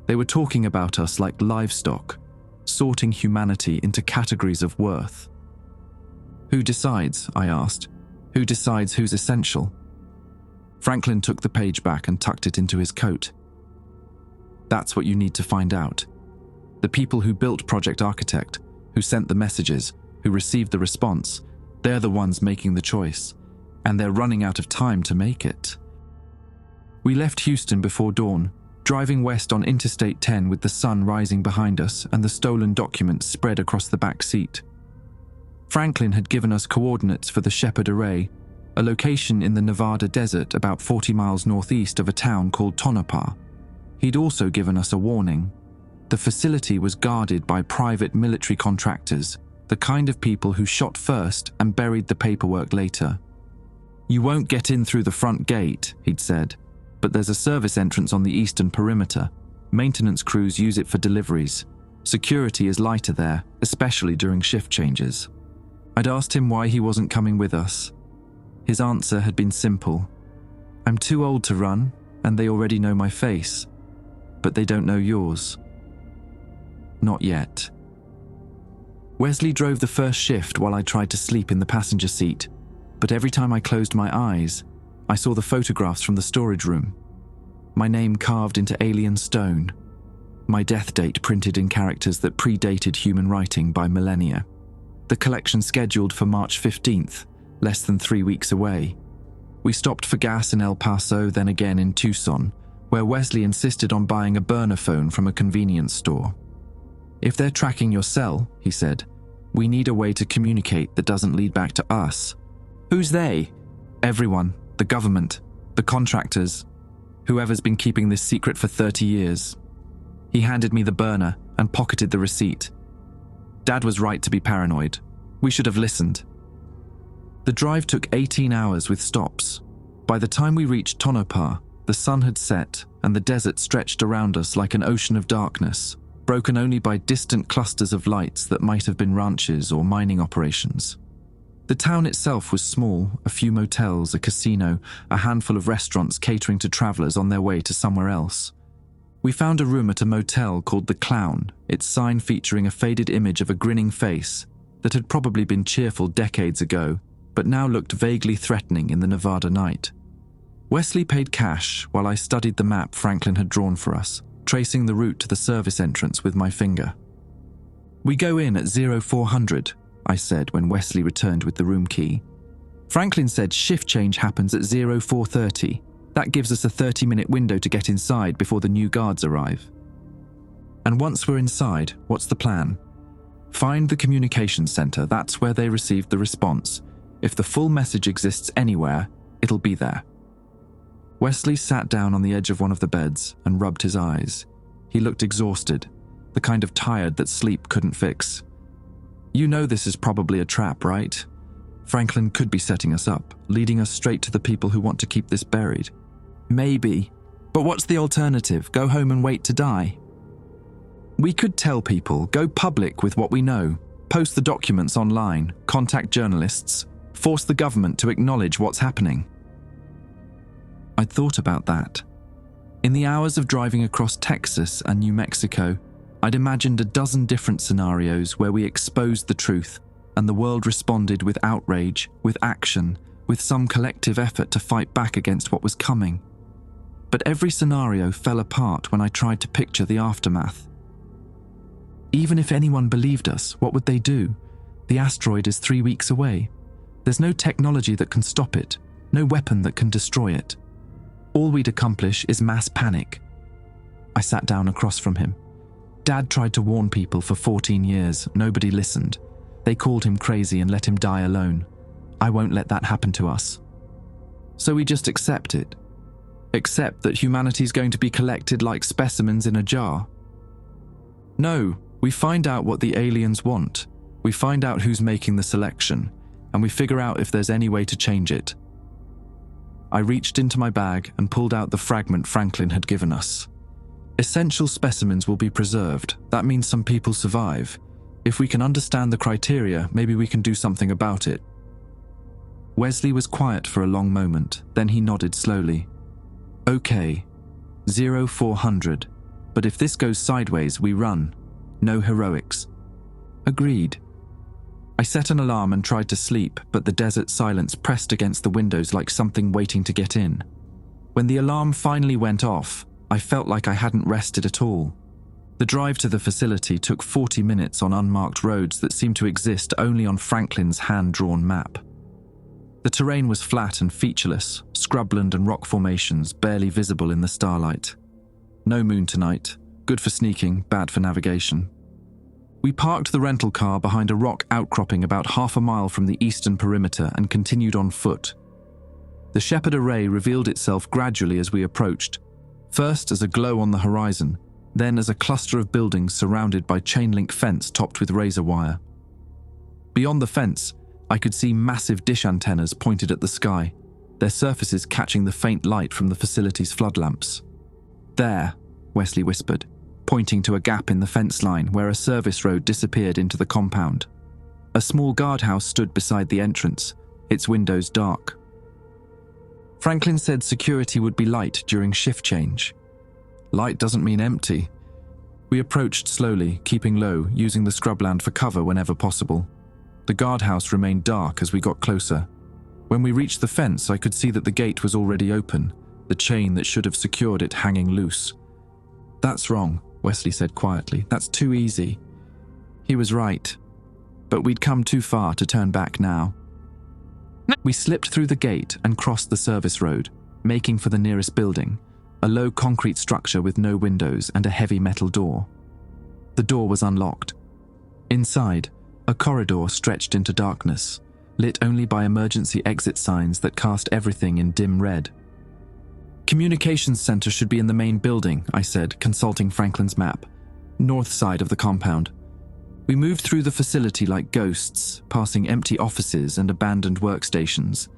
They were talking about us like livestock, sorting humanity into categories of worth. Who decides? I asked. Who decides who's essential? Franklin took the page back and tucked it into his coat. That's what you need to find out. The people who built Project Architect, who sent the messages, who received the response, they're the ones making the choice, and they're running out of time to make it. We left Houston before dawn, driving west on Interstate 10 with the sun rising behind us and the stolen documents spread across the back seat. Franklin had given us coordinates for the Shepherd Array, a location in the Nevada desert about 40 miles northeast of a town called Tonopah. He'd also given us a warning. The facility was guarded by private military contractors, the kind of people who shot first and buried the paperwork later. You won't get in through the front gate, he'd said, but there's a service entrance on the eastern perimeter. Maintenance crews use it for deliveries. Security is lighter there, especially during shift changes. I'd asked him why he wasn't coming with us. His answer had been simple. I'm too old to run, and they already know my face, but they don't know yours. Not yet. Wesley drove the first shift while I tried to sleep in the passenger seat, but every time I closed my eyes, I saw the photographs from the storage room. My name carved into alien stone. My death date printed in characters that predated human writing by millennia. The collection scheduled for March 15th, less than 3 weeks away. We stopped for gas in El Paso, then again in Tucson, where Wesley insisted on buying a burner phone from a convenience store. If they're tracking your cell, he said, we need a way to communicate that doesn't lead back to us. Who's they? Everyone. The government. The contractors. Whoever's been keeping this secret for 30 years. He handed me the burner and pocketed the receipt. Dad was right to be paranoid. We should have listened. The drive took 18 hours with stops. By the time we reached Tonopah, the sun had set and the desert stretched around us like an ocean of darkness, broken only by distant clusters of lights that might have been ranches or mining operations. The town itself was small, a few motels, a casino, a handful of restaurants catering to travelers on their way to somewhere else. We found a room at a motel called The Clown, its sign featuring a faded image of a grinning face that had probably been cheerful decades ago, but now looked vaguely threatening in the Nevada night. Wesley paid cash while I studied the map Franklin had drawn for us, tracing the route to the service entrance with my finger. We go in at 0400, I said when Wesley returned with the room key. Franklin said shift change happens at 0430. That gives us a 30-minute window to get inside before the new guards arrive. And once we're inside, what's the plan? Find the communications center, that's where they received the response. If the full message exists anywhere, it'll be there. Wesley sat down on the edge of one of the beds and rubbed his eyes. He looked exhausted, the kind of tired that sleep couldn't fix. You know this is probably a trap, right? Franklin could be setting us up, leading us straight to the people who want to keep this buried. Maybe. But what's the alternative? Go home and wait to die? We could tell people, go public with what we know, post the documents online, contact journalists, force the government to acknowledge what's happening. I'd thought about that. In the hours of driving across Texas and New Mexico, I'd imagined a dozen different scenarios where we exposed the truth and the world responded with outrage, with action, with some collective effort to fight back against what was coming. But every scenario fell apart when I tried to picture the aftermath. Even if anyone believed us, what would they do? The asteroid is 3 weeks away. There's no technology that can stop it, no weapon that can destroy it. All we'd accomplish is mass panic. I sat down across from him. Dad tried to warn people for 14 years. Nobody listened. They called him crazy and let him die alone. I won't let that happen to us. So we just accept it. Accept that humanity's going to be collected like specimens in a jar. No, we find out what the aliens want. We find out who's making the selection, and we figure out if there's any way to change it. I reached into my bag and pulled out the fragment Franklin had given us. Essential specimens will be preserved. That means some people survive. If we can understand the criteria, maybe we can do something about it. Wesley was quiet for a long moment, then he nodded slowly. Okay, 0400. But if this goes sideways, we run. No heroics. Agreed. I set an alarm and tried to sleep, but the desert silence pressed against the windows like something waiting to get in. When the alarm finally went off, I felt like I hadn't rested at all. The drive to the facility took 40 minutes on unmarked roads that seemed to exist only on Franklin's hand-drawn map. The terrain was flat and featureless, scrubland and rock formations barely visible in the starlight. No moon tonight, good for sneaking, bad for navigation. We parked the rental car behind a rock outcropping about half a mile from the eastern perimeter and continued on foot. The Shepherd Array revealed itself gradually as we approached, first as a glow on the horizon, then as a cluster of buildings surrounded by chain-link fence topped with razor wire. Beyond the fence, I could see massive dish antennas pointed at the sky, their surfaces catching the faint light from the facility's flood lamps. There, Wesley whispered, pointing to a gap in the fence line where a service road disappeared into the compound. A small guardhouse stood beside the entrance, its windows dark. Franklin said security would be light during shift change. Light doesn't mean empty. We approached slowly, keeping low, using the scrubland for cover whenever possible. The guardhouse remained dark as we got closer. When we reached the fence, I could see that the gate was already open, the chain that should have secured it hanging loose. That's wrong, Wesley said quietly. That's too easy. He was right, but we'd come too far to turn back now. We slipped through the gate and crossed the service road, making for the nearest building, a low concrete structure with no windows and a heavy metal door. The door was unlocked. Inside, a corridor stretched into darkness, lit only by emergency exit signs that cast everything in dim red. Communications center should be in the main building, I said, consulting Franklin's map. North side of the compound. We moved through the facility like ghosts, passing empty offices and abandoned workstations.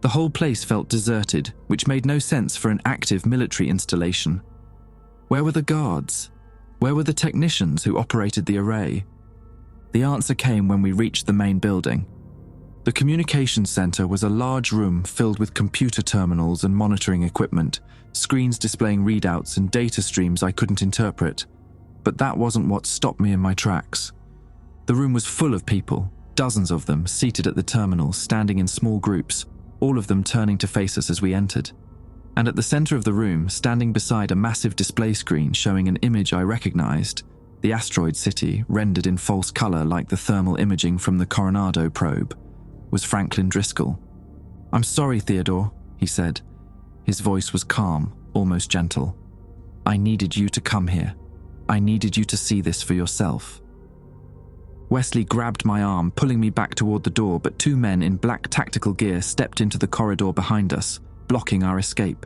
The whole place felt deserted, which made no sense for an active military installation. Where were the guards? Where were the technicians who operated the array? The answer came when we reached the main building. The communications center was a large room filled with computer terminals and monitoring equipment, screens displaying readouts and data streams I couldn't interpret. But that wasn't what stopped me in my tracks. The room was full of people, dozens of them seated at the terminals, standing in small groups, all of them turning to face us as we entered. And at the center of the room, standing beside a massive display screen showing an image I recognized, the asteroid city, rendered in false color like the thermal imaging from the Coronado probe, was Franklin Driscoll. "I'm sorry, Theodore," he said. His voice was calm, almost gentle. "I needed you to come here. I needed you to see this for yourself." Wesley grabbed my arm, pulling me back toward the door, but two men in black tactical gear stepped into the corridor behind us, blocking our escape.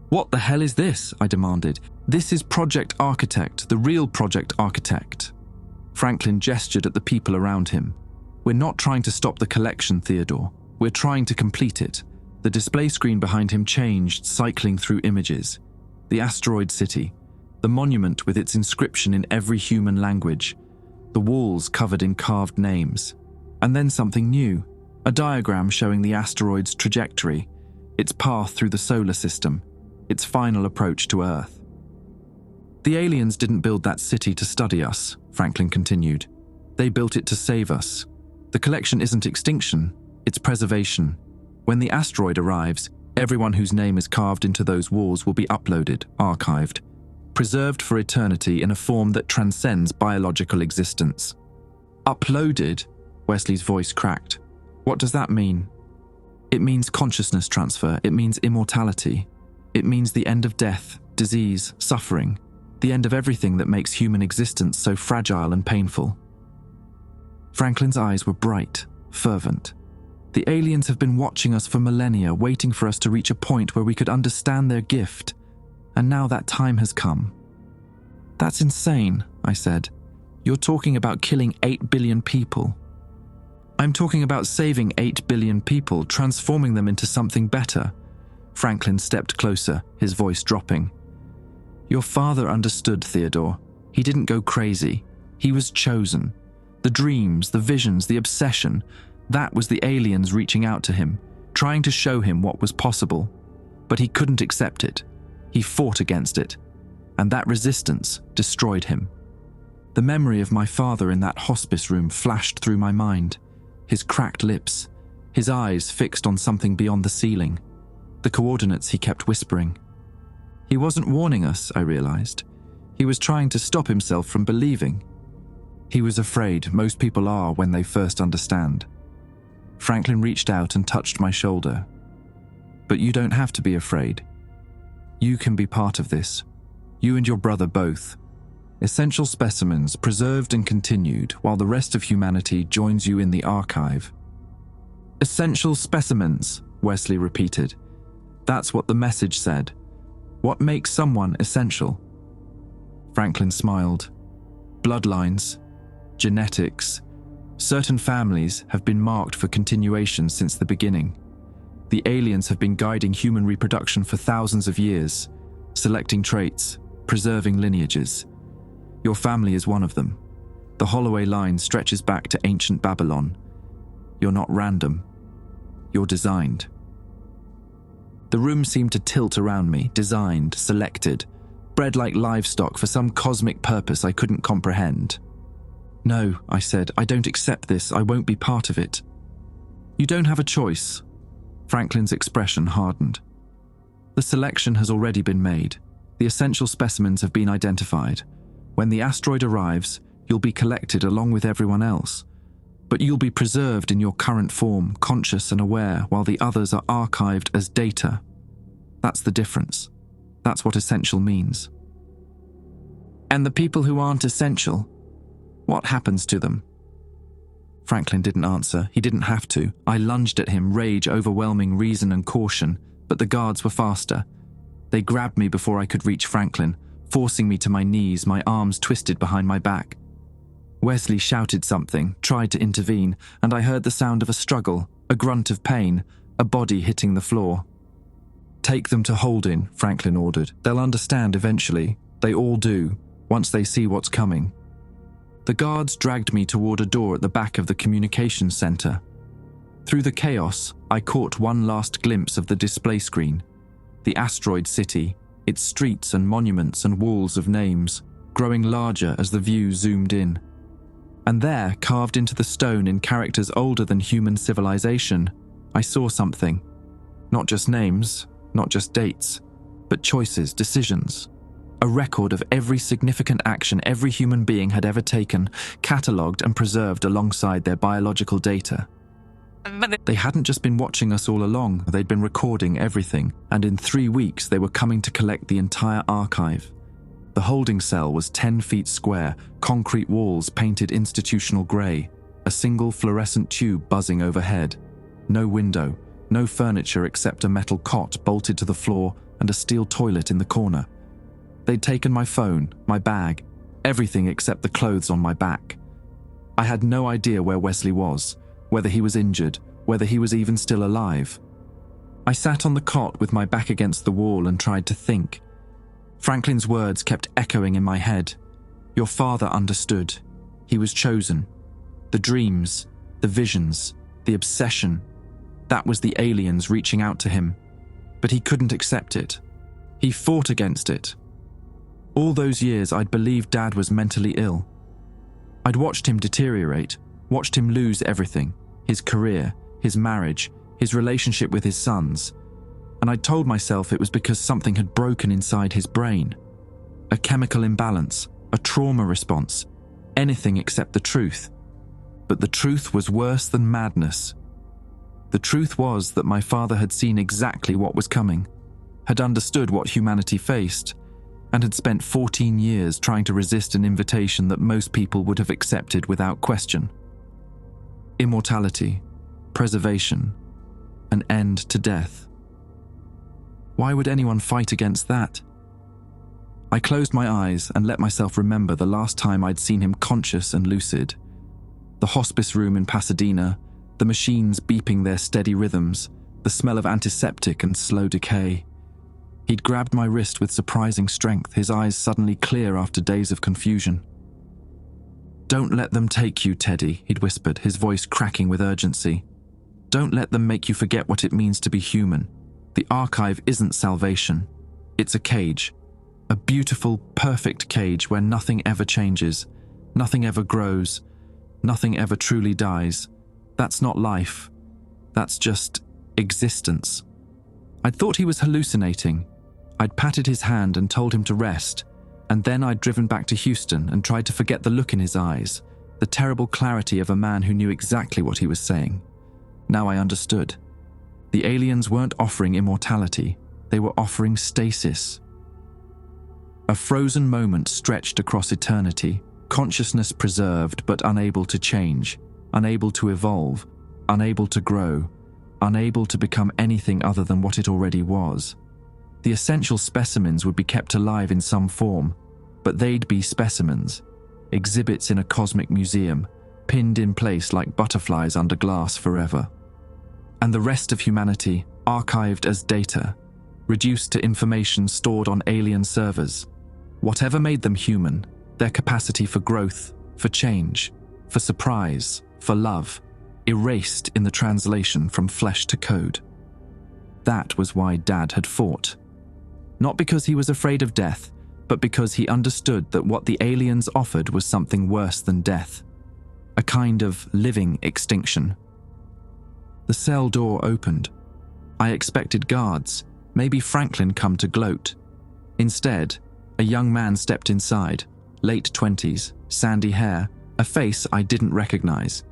"What the hell is this?" I demanded. "This is Project Architect, the real Project Architect." Franklin gestured at the people around him. "We're not trying to stop the collection, Theodore. We're trying to complete it." The display screen behind him changed, cycling through images. The asteroid city, the monument with its inscription in every human language, the walls covered in carved names. And then something new, a diagram showing the asteroid's trajectory, its path through the solar system, its final approach to Earth. "The aliens didn't build that city to study us," Franklin continued. "They built it to save us. The collection isn't extinction, it's preservation. When the asteroid arrives, everyone whose name is carved into those walls will be uploaded, archived. preserved for eternity in a form that transcends biological existence. Uploaded? Wesley's voice cracked. What does that mean? It means consciousness transfer. It means immortality. It means the end of death, disease, suffering, the end of everything that makes human existence so fragile and painful. Franklin's eyes were bright, fervent. The aliens have been watching us for millennia, waiting for us to reach a point where we could understand their gift, and now that time has come. That's insane, I said. You're talking about killing 8 billion people. I'm talking about saving 8 billion people, transforming them into something better. Franklin stepped closer, his voice dropping. Your father understood, Theodore. He didn't go crazy. He was chosen. The dreams, the visions, the obsession, that was the aliens reaching out to him, trying to show him what was possible. But he couldn't accept it. He fought against it, and that resistance destroyed him. The memory of my father in that hospice room flashed through my mind, his cracked lips, his eyes fixed on something beyond the ceiling, the coordinates he kept whispering. He wasn't warning us, I realized. He was trying to stop himself from believing. He was afraid. Most people are when they first understand. Franklin reached out and touched my shoulder. But you don't have to be afraid. You can be part of this. You and your brother both. Essential specimens preserved and continued while the rest of humanity joins you in the archive. Essential specimens, Wesley repeated. That's what the message said. What makes someone essential? Franklin smiled. Bloodlines, genetics. Certain families have been marked for continuation since the beginning. The aliens have been guiding human reproduction for thousands of years, selecting traits, preserving lineages. Your family is one of them. The Holloway line stretches back to ancient Babylon. You're not random. You're designed. The room seemed to tilt around me, designed, selected, bred like livestock for some cosmic purpose I couldn't comprehend. No, I said, I don't accept this. I won't be part of it. You don't have a choice. Franklin's expression hardened. The selection has already been made. The essential specimens have been identified. When the asteroid arrives, you'll be collected along with everyone else. But you'll be preserved in your current form, conscious and aware, while the others are archived as data. That's the difference. That's what essential means. And the people who aren't essential, what happens to them? Franklin didn't answer. He didn't have to. I lunged at him, rage overwhelming reason and caution, but the guards were faster. They grabbed me before I could reach Franklin, forcing me to my knees, my arms twisted behind my back. Wesley shouted something, tried to intervene, and I heard the sound of a struggle, a grunt of pain, a body hitting the floor. Take them to Holding, Franklin ordered. They'll understand eventually. They all do, once they see what's coming. The guards dragged me toward a door at the back of the communications center. Through the chaos, I caught one last glimpse of the display screen. The asteroid city, its streets and monuments and walls of names, growing larger as the view zoomed in. And there, carved into the stone in characters older than human civilization, I saw something. Not just names, not just dates, but choices, decisions. A record of every significant action every human being had ever taken, catalogued and preserved alongside their biological data. They hadn't just been watching us all along, they'd been recording everything, and in 3 weeks they were coming to collect the entire archive. The holding cell was 10 feet square, concrete walls painted institutional grey, a single fluorescent tube buzzing overhead. No window, no furniture except a metal cot bolted to the floor and a steel toilet in the corner. They'd taken my phone, my bag, everything except the clothes on my back. I had no idea where Wesley was, whether he was injured, whether he was even still alive. I sat on the cot with my back against the wall and tried to think. Franklin's words kept echoing in my head. Your father understood. He was chosen. The dreams, the visions, the obsession. That was the aliens reaching out to him. But he couldn't accept it. He fought against it. All those years I'd believed Dad was mentally ill. I'd watched him deteriorate, watched him lose everything, his career, his marriage, his relationship with his sons, and I'd told myself it was because something had broken inside his brain. a chemical imbalance, a trauma response, anything except the truth. But the truth was worse than madness. The truth was that my father had seen exactly what was coming, had understood what humanity faced, and had spent 14 years trying to resist an invitation that most people would have accepted without question. Immortality, preservation, an end to death. Why would anyone fight against that? I closed my eyes and let myself remember the last time I'd seen him conscious and lucid. The hospice room in Pasadena, the machines beeping their steady rhythms, the smell of antiseptic and slow decay. He'd grabbed my wrist with surprising strength, his eyes suddenly clear after days of confusion. "Don't let them take you, Teddy," he'd whispered, his voice cracking with urgency. "Don't let them make you forget what it means to be human. The archive isn't salvation. It's a cage. A beautiful, perfect cage where nothing ever changes, nothing ever grows, nothing ever truly dies. That's not life. That's just existence." I'd thought he was hallucinating. I'd patted his hand and told him to rest, and then I'd driven back to Houston and tried to forget the look in his eyes, the terrible clarity of a man who knew exactly what he was saying. Now I understood. The aliens weren't offering immortality, they were offering stasis. A frozen moment stretched across eternity, consciousness preserved but unable to change, unable to evolve, unable to grow, unable to become anything other than what it already was. The essential specimens would be kept alive in some form, but they'd be specimens, exhibits in a cosmic museum, pinned in place like butterflies under glass forever. And the rest of humanity, archived as data, reduced to information stored on alien servers. Whatever made them human, their capacity for growth, for change, for surprise, for love, erased in the translation from flesh to code. That was why Dad had fought. Not because he was afraid of death, but because he understood that what the aliens offered was something worse than death. A kind of living extinction. The cell door opened. I expected guards, maybe Franklin come to gloat. Instead, a young man stepped inside, late 20s, sandy hair, a face I didn't recognize.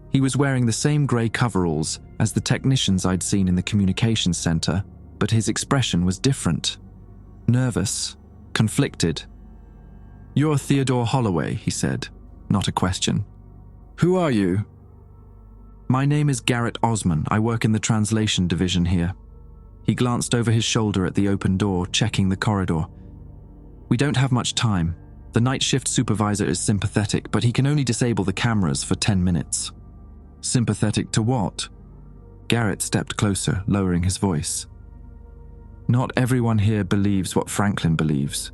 He was wearing the same grey coveralls as the technicians I'd seen in the communications center, but his expression was different. Nervous, conflicted. "You're Theodore Holloway," he said, not a question. "Who are you?" "My name is Garrett Osman. I work in the translation division here." He glanced over his shoulder at the open door, checking the corridor. "We don't have much time. The night shift supervisor is sympathetic, but he can only disable the cameras for 10 minutes. "Sympathetic to what?" Garrett stepped closer, lowering his voice. "Not everyone here believes what Franklin believes.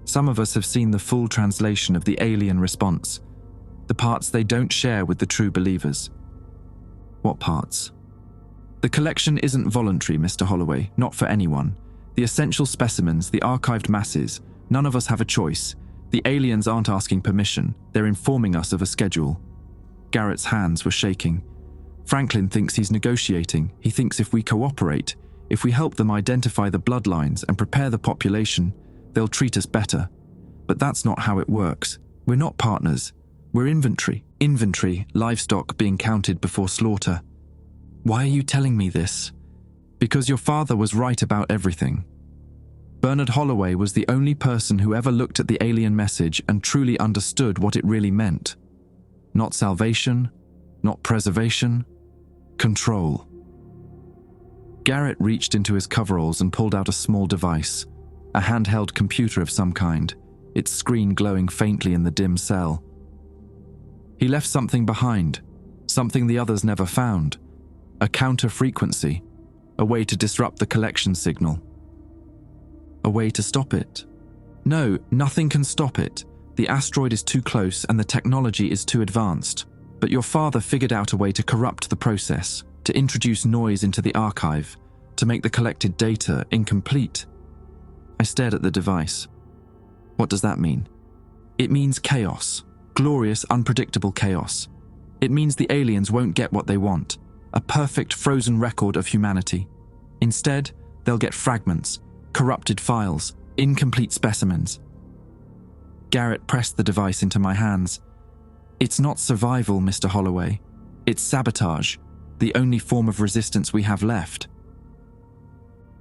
Some of us have seen the full translation of the alien response, the parts they don't share with the true believers." "What parts?" "The collection isn't voluntary, Mr. Holloway, not for anyone. The essential specimens, the archived masses, none of us have a choice. The aliens aren't asking permission, they're informing us of a schedule." Garrett's hands were shaking. "Franklin thinks he's negotiating. He thinks if we cooperate, if we help them identify the bloodlines and prepare the population, they'll treat us better. But that's not how it works. We're not partners. We're inventory. Inventory, livestock being counted before slaughter." "Why are you telling me this?" "Because your father was right about everything. Bernard Holloway was the only person who ever looked at the alien message and truly understood what it really meant. Not salvation, not preservation, control." Garrett reached into his coveralls and pulled out a small device, a handheld computer of some kind, its screen glowing faintly in the dim cell. "He left something behind, something the others never found. A counter-frequency, a way to disrupt the collection signal. A way to stop it. No, nothing can stop it. The asteroid is too close and the technology is too advanced. But your father figured out a way to corrupt the process, to introduce noise into the archive, to make the collected data incomplete." I stared at the device. "What does that mean?" "It means chaos. Glorious, unpredictable chaos. It means the aliens won't get what they want, a perfect frozen record of humanity. Instead, they'll get fragments, corrupted files, incomplete specimens, Garrett pressed the device into my hands. It's not survival, Mr. Holloway. It's sabotage, the only form of resistance we have left.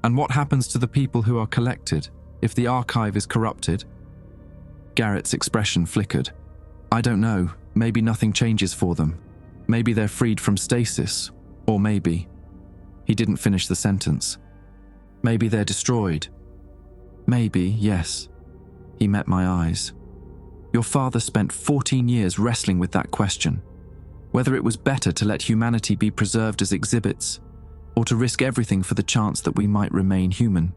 And what happens to the people who are collected if the archive is corrupted? Garrett's expression flickered. I don't know. Maybe nothing changes for them. Maybe they're freed from stasis. Or maybe... He didn't finish the sentence. Maybe they're destroyed. Maybe, yes. He met my eyes. Your father spent 14 years wrestling with that question. Whether it was better to let humanity be preserved as exhibits, or to risk everything for the chance that we might remain human,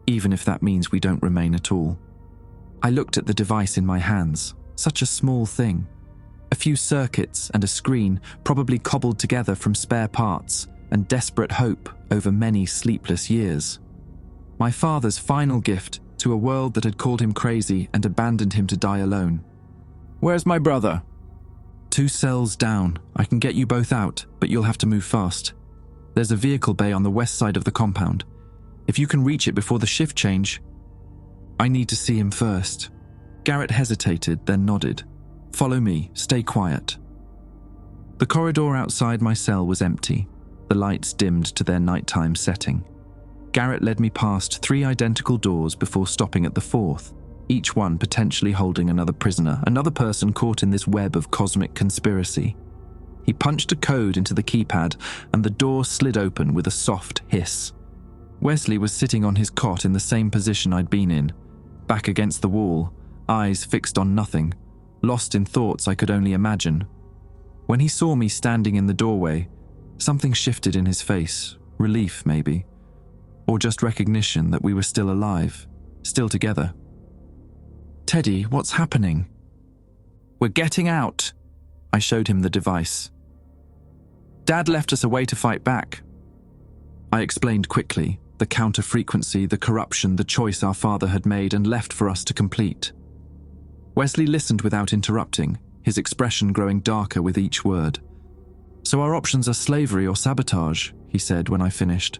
even if that means we don't remain at all. I looked at the device in my hands, such a small thing. A few circuits and a screen probably cobbled together from spare parts and desperate hope over many sleepless years. My father's final gift to a world that had called him crazy and abandoned him to die alone. Where's my brother? 2 cells down. I can get you both out, but you'll have to move fast. There's a vehicle bay on the west side of the compound. If you can reach it before the shift change... I need to see him first. Garrett hesitated, then nodded. Follow me, stay quiet. The corridor outside my cell was empty, the lights dimmed to their nighttime setting. Garrett led me past 3 identical doors before stopping at the 4th, each one potentially holding another prisoner, another person caught in this web of cosmic conspiracy. He punched a code into the keypad, and the door slid open with a soft hiss. Wesley was sitting on his cot in the same position I'd been in, back against the wall, eyes fixed on nothing, lost in thoughts I could only imagine. When he saw me standing in the doorway, something shifted in his face, relief maybe, or just recognition that we were still alive, still together. Teddy, what's happening? We're getting out. I showed him the device. Dad left us a way to fight back. I explained quickly, the counter-frequency, the corruption, the choice our father had made and left for us to complete. Wesley listened without interrupting, his expression growing darker with each word. So our options are slavery or sabotage, he said when I finished.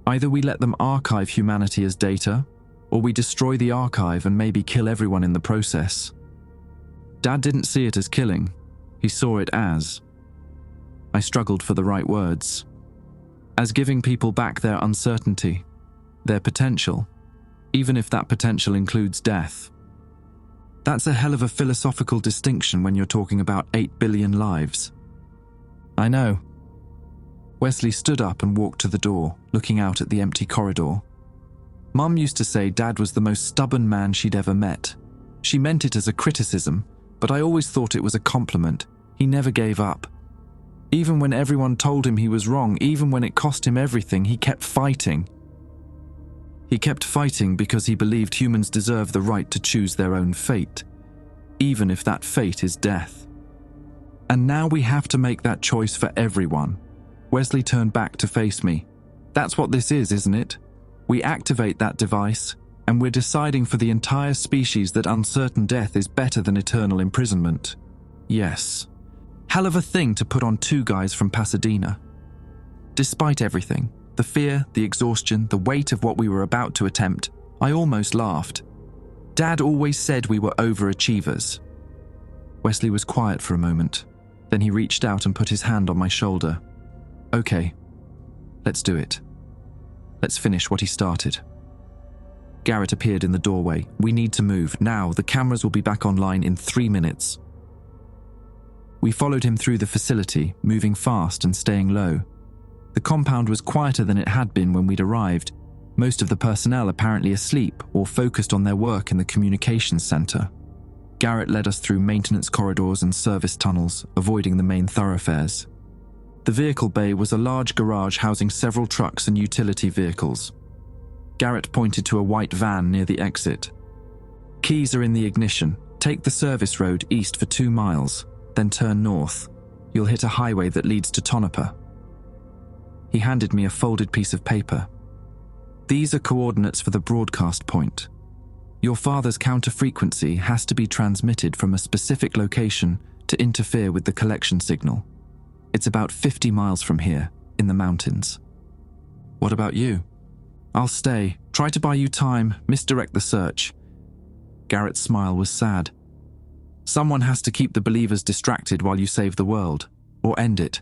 Either we let them archive humanity as data, or we destroy the archive and maybe kill everyone in the process. Dad didn't see it as killing. He saw it as... I struggled for the right words. As giving people back their uncertainty, their potential, even if that potential includes death. That's a hell of a philosophical distinction when you're talking about 8 billion lives. I know. Wesley stood up and walked to the door, looking out at the empty corridor. Mum used to say Dad was the most stubborn man she'd ever met. She meant it as a criticism, but I always thought it was a compliment. He never gave up. Even when everyone told him he was wrong, even when it cost him everything, he kept fighting. He kept fighting because he believed humans deserve the right to choose their own fate, even if that fate is death. And now we have to make that choice for everyone. Wesley turned back to face me. That's what this is, isn't it? We activate that device, and we're deciding for the entire species that uncertain death is better than eternal imprisonment. Yes. Hell of a thing to put on 2 guys from Pasadena. Despite everything, the fear, the exhaustion, the weight of what we were about to attempt, I almost laughed. Dad always said we were overachievers. Wesley was quiet for a moment. Then he reached out and put his hand on my shoulder. Okay, let's do it. Let's finish what he started. Garrett appeared in the doorway. We need to move. Now, the cameras will be back online in 3 minutes. We followed him through the facility, moving fast and staying low. The compound was quieter than it had been when we'd arrived, most of the personnel apparently asleep or focused on their work in the communications center. Garrett led us through maintenance corridors and service tunnels, avoiding the main thoroughfares. The vehicle bay was a large garage housing several trucks and utility vehicles. Garrett pointed to a white van near the exit. Keys are in the ignition. Take the service road east for 2 miles, then turn north. You'll hit a highway that leads to Tonopah. He handed me a folded piece of paper. These are coordinates for the broadcast point. Your father's counter-frequency has to be transmitted from a specific location to interfere with the collection signal. It's about 50 miles from here, in the mountains. What about you? I'll stay, try to buy you time, misdirect the search. Garrett's smile was sad. Someone has to keep the believers distracted while you save the world, or end it,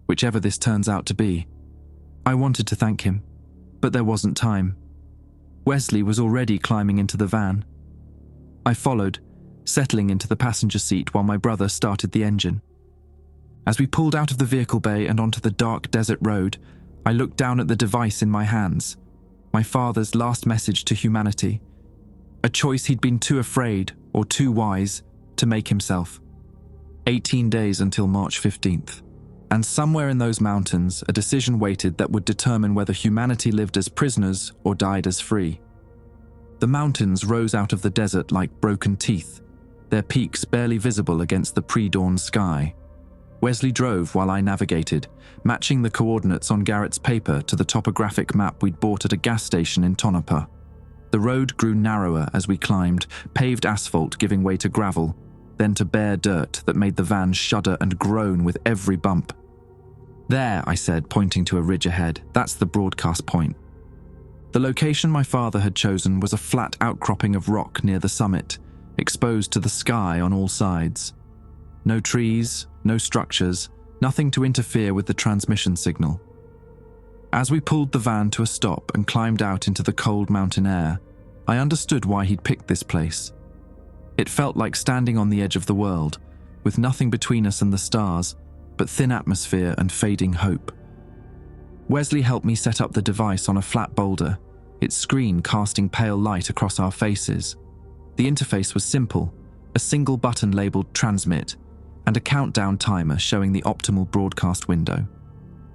whichever this turns out to be. I wanted to thank him, but there wasn't time. Wesley was already climbing into the van. I followed, settling into the passenger seat while my brother started the engine. As we pulled out of the vehicle bay and onto the dark desert road, I looked down at the device in my hands, my father's last message to humanity, a choice he'd been too afraid or too wise to make himself. 18 days until March 15th, and somewhere in those mountains a decision waited that would determine whether humanity lived as prisoners or died as free. The mountains rose out of the desert like broken teeth, their peaks barely visible against the pre-dawn sky. Wesley drove while I navigated, matching the coordinates on Garrett's paper to the topographic map we'd bought at a gas station in Tonopah. The road grew narrower as we climbed, paved asphalt giving way to gravel, then to bare dirt that made the van shudder and groan with every bump. "There," I said, pointing to a ridge ahead. "That's the broadcast point." The location my father had chosen was a flat outcropping of rock near the summit, exposed to the sky on all sides. No trees, no structures, nothing to interfere with the transmission signal. As we pulled the van to a stop and climbed out into the cold mountain air, I understood why he'd picked this place. It felt like standing on the edge of the world, with nothing between us and the stars, but thin atmosphere and fading hope. Wesley helped me set up the device on a flat boulder, its screen casting pale light across our faces. The interface was simple, a single button labeled Transmit, and a countdown timer showing the optimal broadcast window.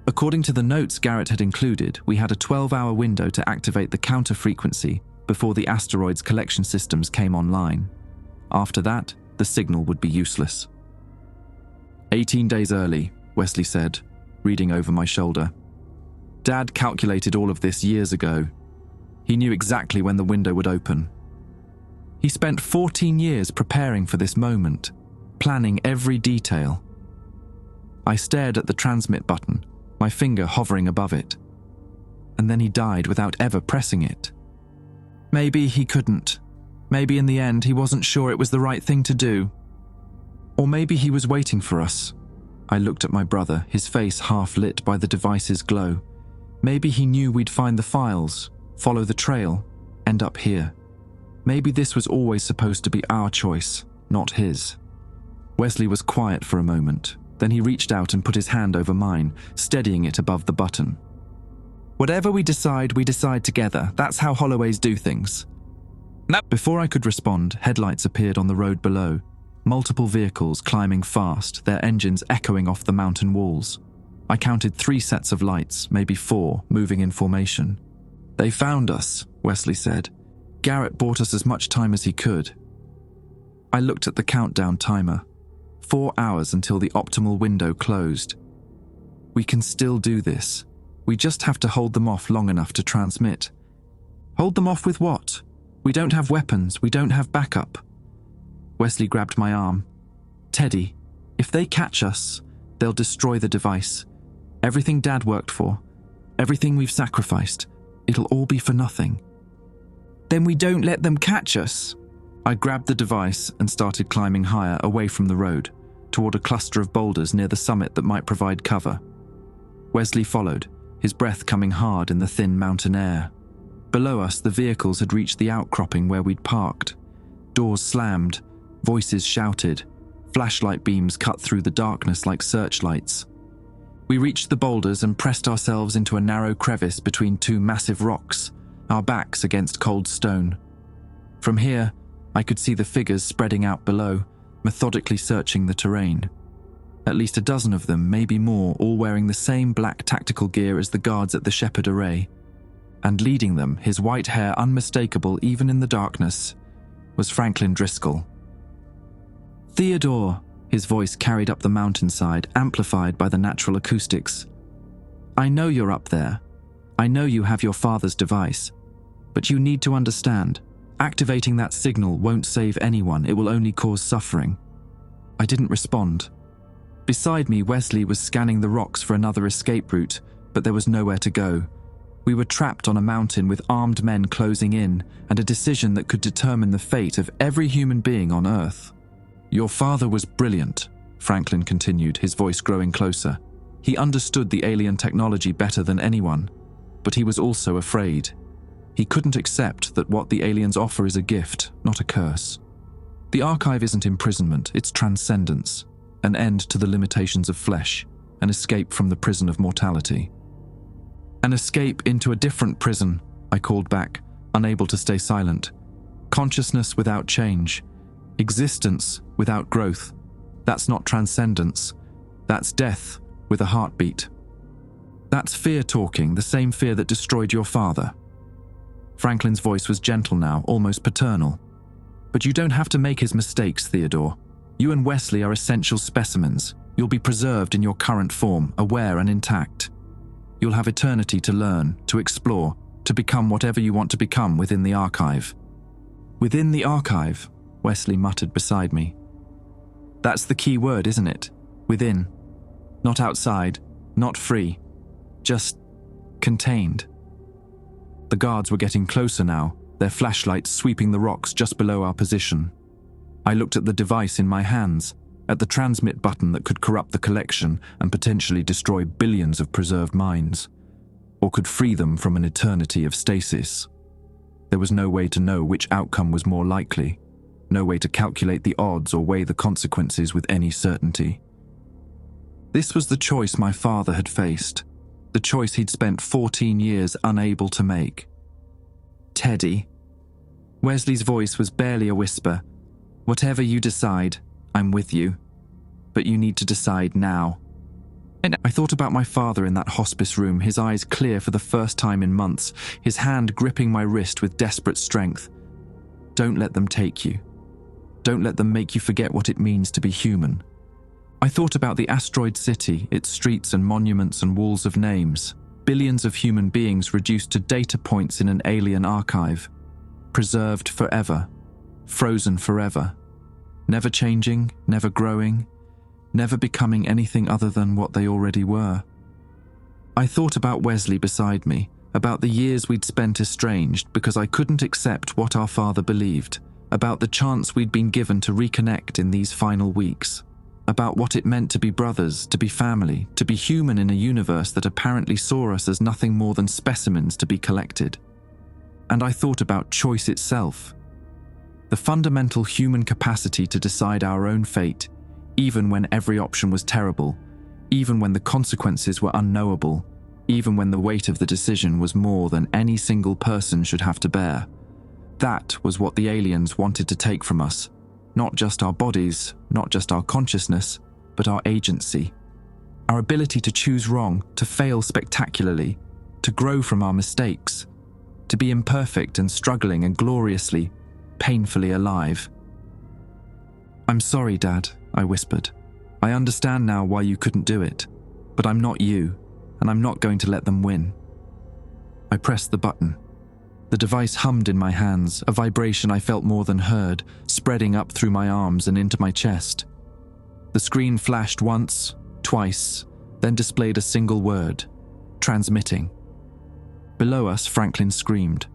According to the notes Garrett had included, we had a 12-hour window to activate the counter frequency before the Asteroid's collection systems came online. After that, the signal would be useless. 18 days early, Wesley said, reading over my shoulder. Dad calculated all of this years ago. He knew exactly when the window would open. He spent 14 years preparing for this moment, planning every detail. I stared at the transmit button, my finger hovering above it. And then he died without ever pressing it. Maybe he couldn't. Maybe in the end he wasn't sure it was the right thing to do. Or maybe he was waiting for us. I looked at my brother, his face half lit by the device's glow. Maybe he knew we'd find the files, follow the trail, end up here. Maybe this was always supposed to be our choice, not his. Wesley was quiet for a moment. Then he reached out and put his hand over mine, steadying it above the button. "Whatever we decide together. That's how Holloways do things." Before I could respond, headlights appeared on the road below, multiple vehicles climbing fast, their engines echoing off the mountain walls. I counted 3 sets of lights, maybe 4, moving in formation. "They found us," Wesley said. "Garrett bought us as much time as he could." I looked at the countdown timer. 4 hours until the optimal window closed. We can still do this. We just have to hold them off long enough to transmit. Hold them off with what? We don't have weapons, we don't have backup. Wesley grabbed my arm. "Teddy, if they catch us, they'll destroy the device. Everything Dad worked for, everything we've sacrificed, it'll all be for nothing." "Then we don't let them catch us." I grabbed the device and started climbing higher away from the road, toward a cluster of boulders near the summit that might provide cover. Wesley followed, his breath coming hard in the thin mountain air. Below us, the vehicles had reached the outcropping where we'd parked. Doors slammed, voices shouted, flashlight beams cut through the darkness like searchlights. We reached the boulders and pressed ourselves into a narrow crevice between 2 massive rocks, our backs against cold stone. From here, I could see the figures spreading out below, methodically searching the terrain. At least a dozen of them, maybe more, all wearing the same black tactical gear as the guards at the Shepherd Array. And leading them, his white hair unmistakable even in the darkness, was Franklin Driscoll. "Theodore," his voice carried up the mountainside, amplified by the natural acoustics. "I know you're up there. I know you have your father's device. But you need to understand, activating that signal won't save anyone, it will only cause suffering." I didn't respond. Beside me, Wesley was scanning the rocks for another escape route, but there was nowhere to go. We were trapped on a mountain with armed men closing in, and a decision that could determine the fate of every human being on Earth. Your father was brilliant, Franklin continued, his voice growing closer. He understood the alien technology better than anyone, but he was also afraid. He couldn't accept that what the aliens offer is a gift, not a curse. The archive isn't imprisonment, it's transcendence, an end to the limitations of flesh, an escape from the prison of mortality. An escape into a different prison, I called back, unable to stay silent. Consciousness without change, existence without growth. That's not transcendence, that's death with a heartbeat. That's fear talking, the same fear that destroyed your father. Franklin's voice was gentle now, almost paternal. But you don't have to make his mistakes, Theodore. You and Wesley are essential specimens. You'll be preserved in your current form, aware and intact. You'll have eternity to learn, to explore, to become whatever you want to become within the archive. Within the archive, Wesley muttered beside me. That's the key word, isn't it? Within. Not outside, not free. Just contained. The guards were getting closer now, their flashlights sweeping the rocks just below our position. I looked at the device in my hands, at the transmit button that could corrupt the collection and potentially destroy billions of preserved minds, or could free them from an eternity of stasis. There was no way to know which outcome was more likely, no way to calculate the odds or weigh the consequences with any certainty. This was the choice my father had faced, the choice he'd spent 14 years unable to make. Teddy. Wesley's voice was barely a whisper. Whatever you decide, I'm with you. But you need to decide now. And I thought about my father in that hospice room, his eyes clear for the first time in months, his hand gripping my wrist with desperate strength. Don't let them take you. Don't let them make you forget what it means to be human. I thought about the asteroid city, its streets and monuments and walls of names, billions of human beings reduced to data points in an alien archive, preserved forever, frozen forever, never changing, never growing, never becoming anything other than what they already were. I thought about Wesley beside me, about the years we'd spent estranged because I couldn't accept what our father believed, about the chance we'd been given to reconnect in these final weeks, about what it meant to be brothers, to be family, to be human in a universe that apparently saw us as nothing more than specimens to be collected. And I thought about choice itself, the fundamental human capacity to decide our own fate, even when every option was terrible, even when the consequences were unknowable, even when the weight of the decision was more than any single person should have to bear. That was what the aliens wanted to take from us. Not just our bodies, not just our consciousness, but our agency. Our ability to choose wrong, to fail spectacularly, to grow from our mistakes, to be imperfect and struggling and gloriously, painfully alive. I'm sorry, Dad, I whispered. I understand now why you couldn't do it, but I'm not you, and I'm not going to let them win. I pressed the button. The device hummed in my hands, a vibration I felt more than heard, spreading up through my arms and into my chest. The screen flashed once, twice, then displayed a single word, transmitting. Below us, Franklin screamed.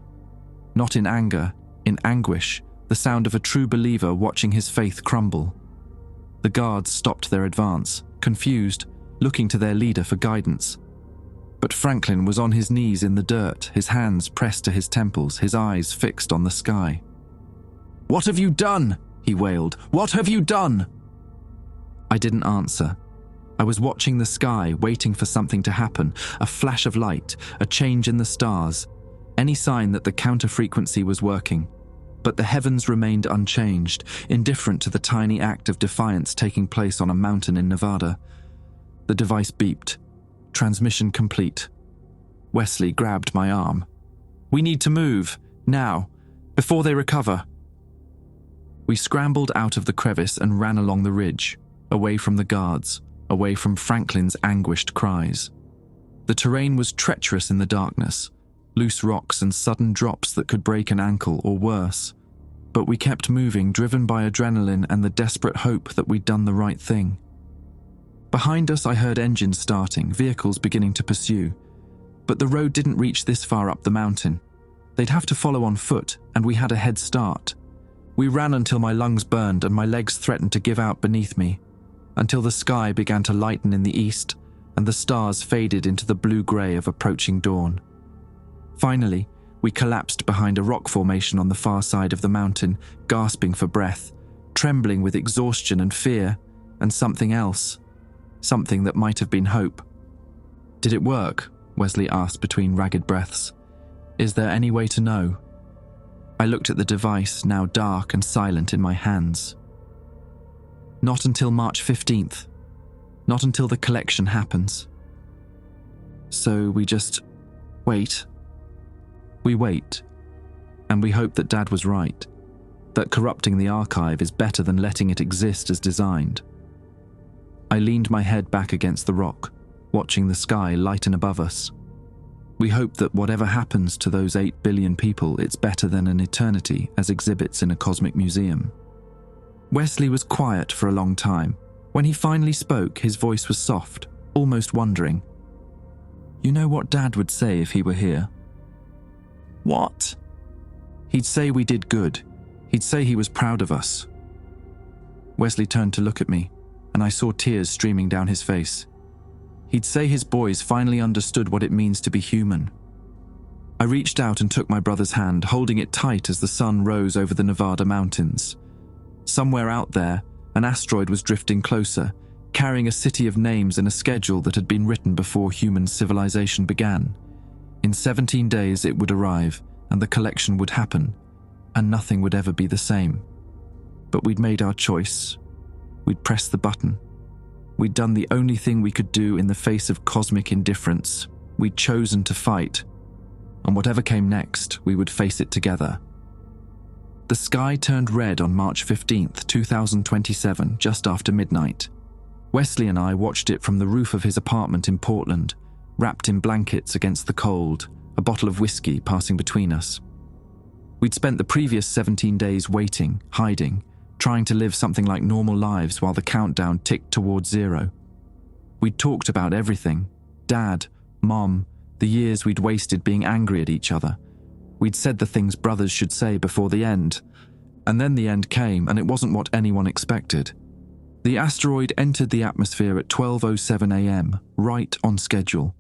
Not in anger, in anguish, the sound of a true believer watching his faith crumble. The guards stopped their advance, confused, looking to their leader for guidance. But Franklin was on his knees in the dirt, his hands pressed to his temples, his eyes fixed on the sky. "What have you done?" he wailed. "What have you done?" I didn't answer. I was watching the sky, waiting for something to happen, a flash of light, a change in the stars, any sign that the counter-frequency was working. But the heavens remained unchanged, indifferent to the tiny act of defiance taking place on a mountain in Nevada. The device beeped. Transmission complete. Wesley grabbed my arm. "We need to move, now, before they recover." We scrambled out of the crevice and ran along the ridge, away from the guards, away from Franklin's anguished cries. The terrain was treacherous in the darkness, loose rocks and sudden drops that could break an ankle or worse. But we kept moving, driven by adrenaline and the desperate hope that we'd done the right thing. Behind us, I heard engines starting, vehicles beginning to pursue. But the road didn't reach this far up the mountain. They'd have to follow on foot, and we had a head start. We ran until my lungs burned and my legs threatened to give out beneath me, until the sky began to lighten in the east and the stars faded into the blue-grey of approaching dawn. Finally, we collapsed behind a rock formation on the far side of the mountain, gasping for breath, trembling with exhaustion and fear, and something else, something that might have been hope. "Did it work?" Wesley asked between ragged breaths. "Is there any way to know?" I looked at the device, now dark and silent in my hands. "Not until March 15th. Not until the collection happens. So we just wait. We wait, and we hope that Dad was right, that corrupting the archive is better than letting it exist as designed." I leaned my head back against the rock, watching the sky lighten above us. We hope that whatever happens to those 8 billion people, it's better than an eternity as exhibits in a cosmic museum. Wesley was quiet for a long time. When he finally spoke, his voice was soft, almost wondering. "You know what Dad would say if he were here?" "What?" "He'd say we did good. He'd say he was proud of us." Wesley turned to look at me, and I saw tears streaming down his face. He'd say his boys finally understood what it means to be human. I reached out and took my brother's hand, holding it tight as the sun rose over the Nevada mountains. Somewhere out there, an asteroid was drifting closer, carrying a city of names and a schedule that had been written before human civilization began. In 17 days it would arrive, and the collection would happen, and nothing would ever be the same. But we'd made our choice. We'd pressed the button. We'd done the only thing we could do in the face of cosmic indifference. We'd chosen to fight. And whatever came next, we would face it together. The sky turned red on March 15th, 2027, just after midnight. Wesley and I watched it from the roof of his apartment in Portland, wrapped in blankets against the cold, a bottle of whiskey passing between us. We'd spent the previous 17 days waiting, hiding, trying to live something like normal lives while the countdown ticked towards zero. We'd talked about everything: Dad, Mom, the years we'd wasted being angry at each other. We'd said the things brothers should say before the end. And then the end came, and it wasn't what anyone expected. The asteroid entered the atmosphere at 12:07 a.m., right on schedule.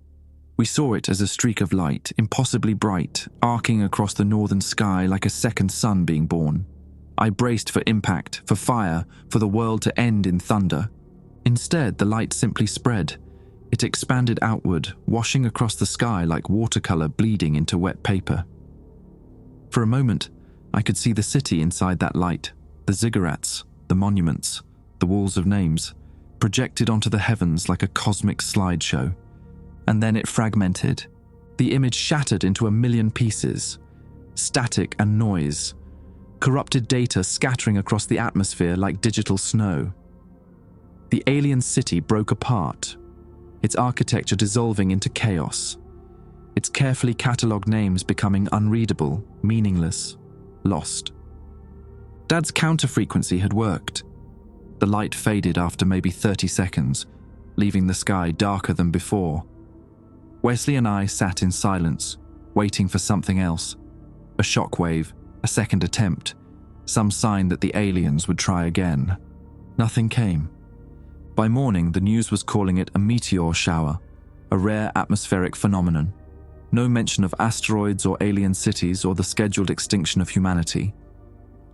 We saw it as a streak of light, impossibly bright, arcing across the northern sky like a second sun being born. I braced for impact, for fire, for the world to end in thunder. Instead, the light simply spread. It expanded outward, washing across the sky like watercolor bleeding into wet paper. For a moment, I could see the city inside that light, the ziggurats, the monuments, the walls of names, projected onto the heavens like a cosmic slideshow. And then it fragmented. The image shattered into a million pieces. Static and noise. Corrupted data scattering across the atmosphere like digital snow. The alien city broke apart, its architecture dissolving into chaos. Its carefully catalogued names becoming unreadable, meaningless, lost. Dad's counter-frequency had worked. The light faded after maybe 30 seconds, leaving the sky darker than before. Wesley and I sat in silence, waiting for something else. A shockwave, a second attempt, some sign that the aliens would try again. Nothing came. By morning, the news was calling it a meteor shower, a rare atmospheric phenomenon. No mention of asteroids or alien cities or the scheduled extinction of humanity.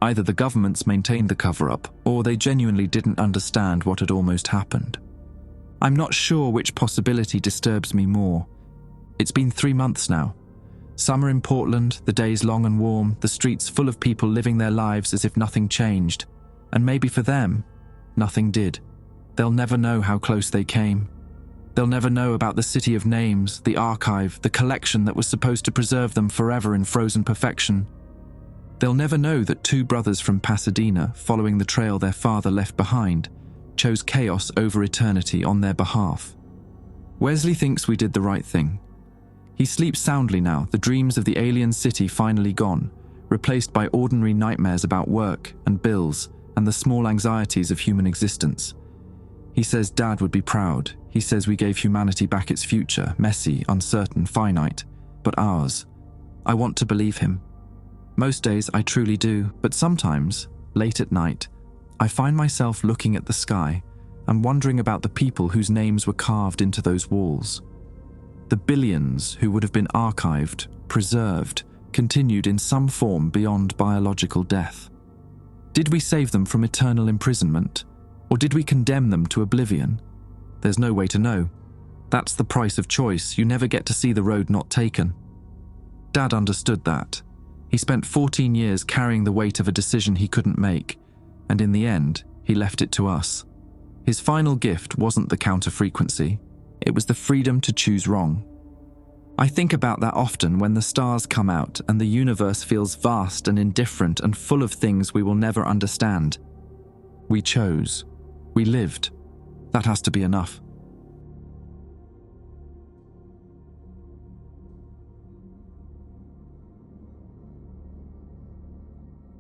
Either the governments maintained the cover-up, or they genuinely didn't understand what had almost happened. I'm not sure which possibility disturbs me more. It's been 3 months now. Summer in Portland, the days long and warm, the streets full of people living their lives as if nothing changed. And maybe for them, nothing did. They'll never know how close they came. They'll never know about the city of names, the archive, the collection that was supposed to preserve them forever in frozen perfection. They'll never know that 2 brothers from Pasadena, following the trail their father left behind, chose chaos over eternity on their behalf. Wesley thinks we did the right thing. He sleeps soundly now, the dreams of the alien city finally gone, replaced by ordinary nightmares about work and bills and the small anxieties of human existence. He says Dad would be proud. He says we gave humanity back its future, messy, uncertain, finite, but ours. I want to believe him. Most days I truly do, but sometimes, late at night, I find myself looking at the sky and wondering about the people whose names were carved into those walls. The billions who would have been archived, preserved, continued in some form beyond biological death. Did we save them from eternal imprisonment, or did we condemn them to oblivion? There's no way to know. That's the price of choice. You never get to see the road not taken. Dad understood that. He spent 14 years carrying the weight of a decision he couldn't make, and in the end, he left it to us. His final gift wasn't the counter-frequency. It was the freedom to choose wrong. I think about that often when the stars come out and the universe feels vast and indifferent and full of things we will never understand. We chose. We lived. That has to be enough.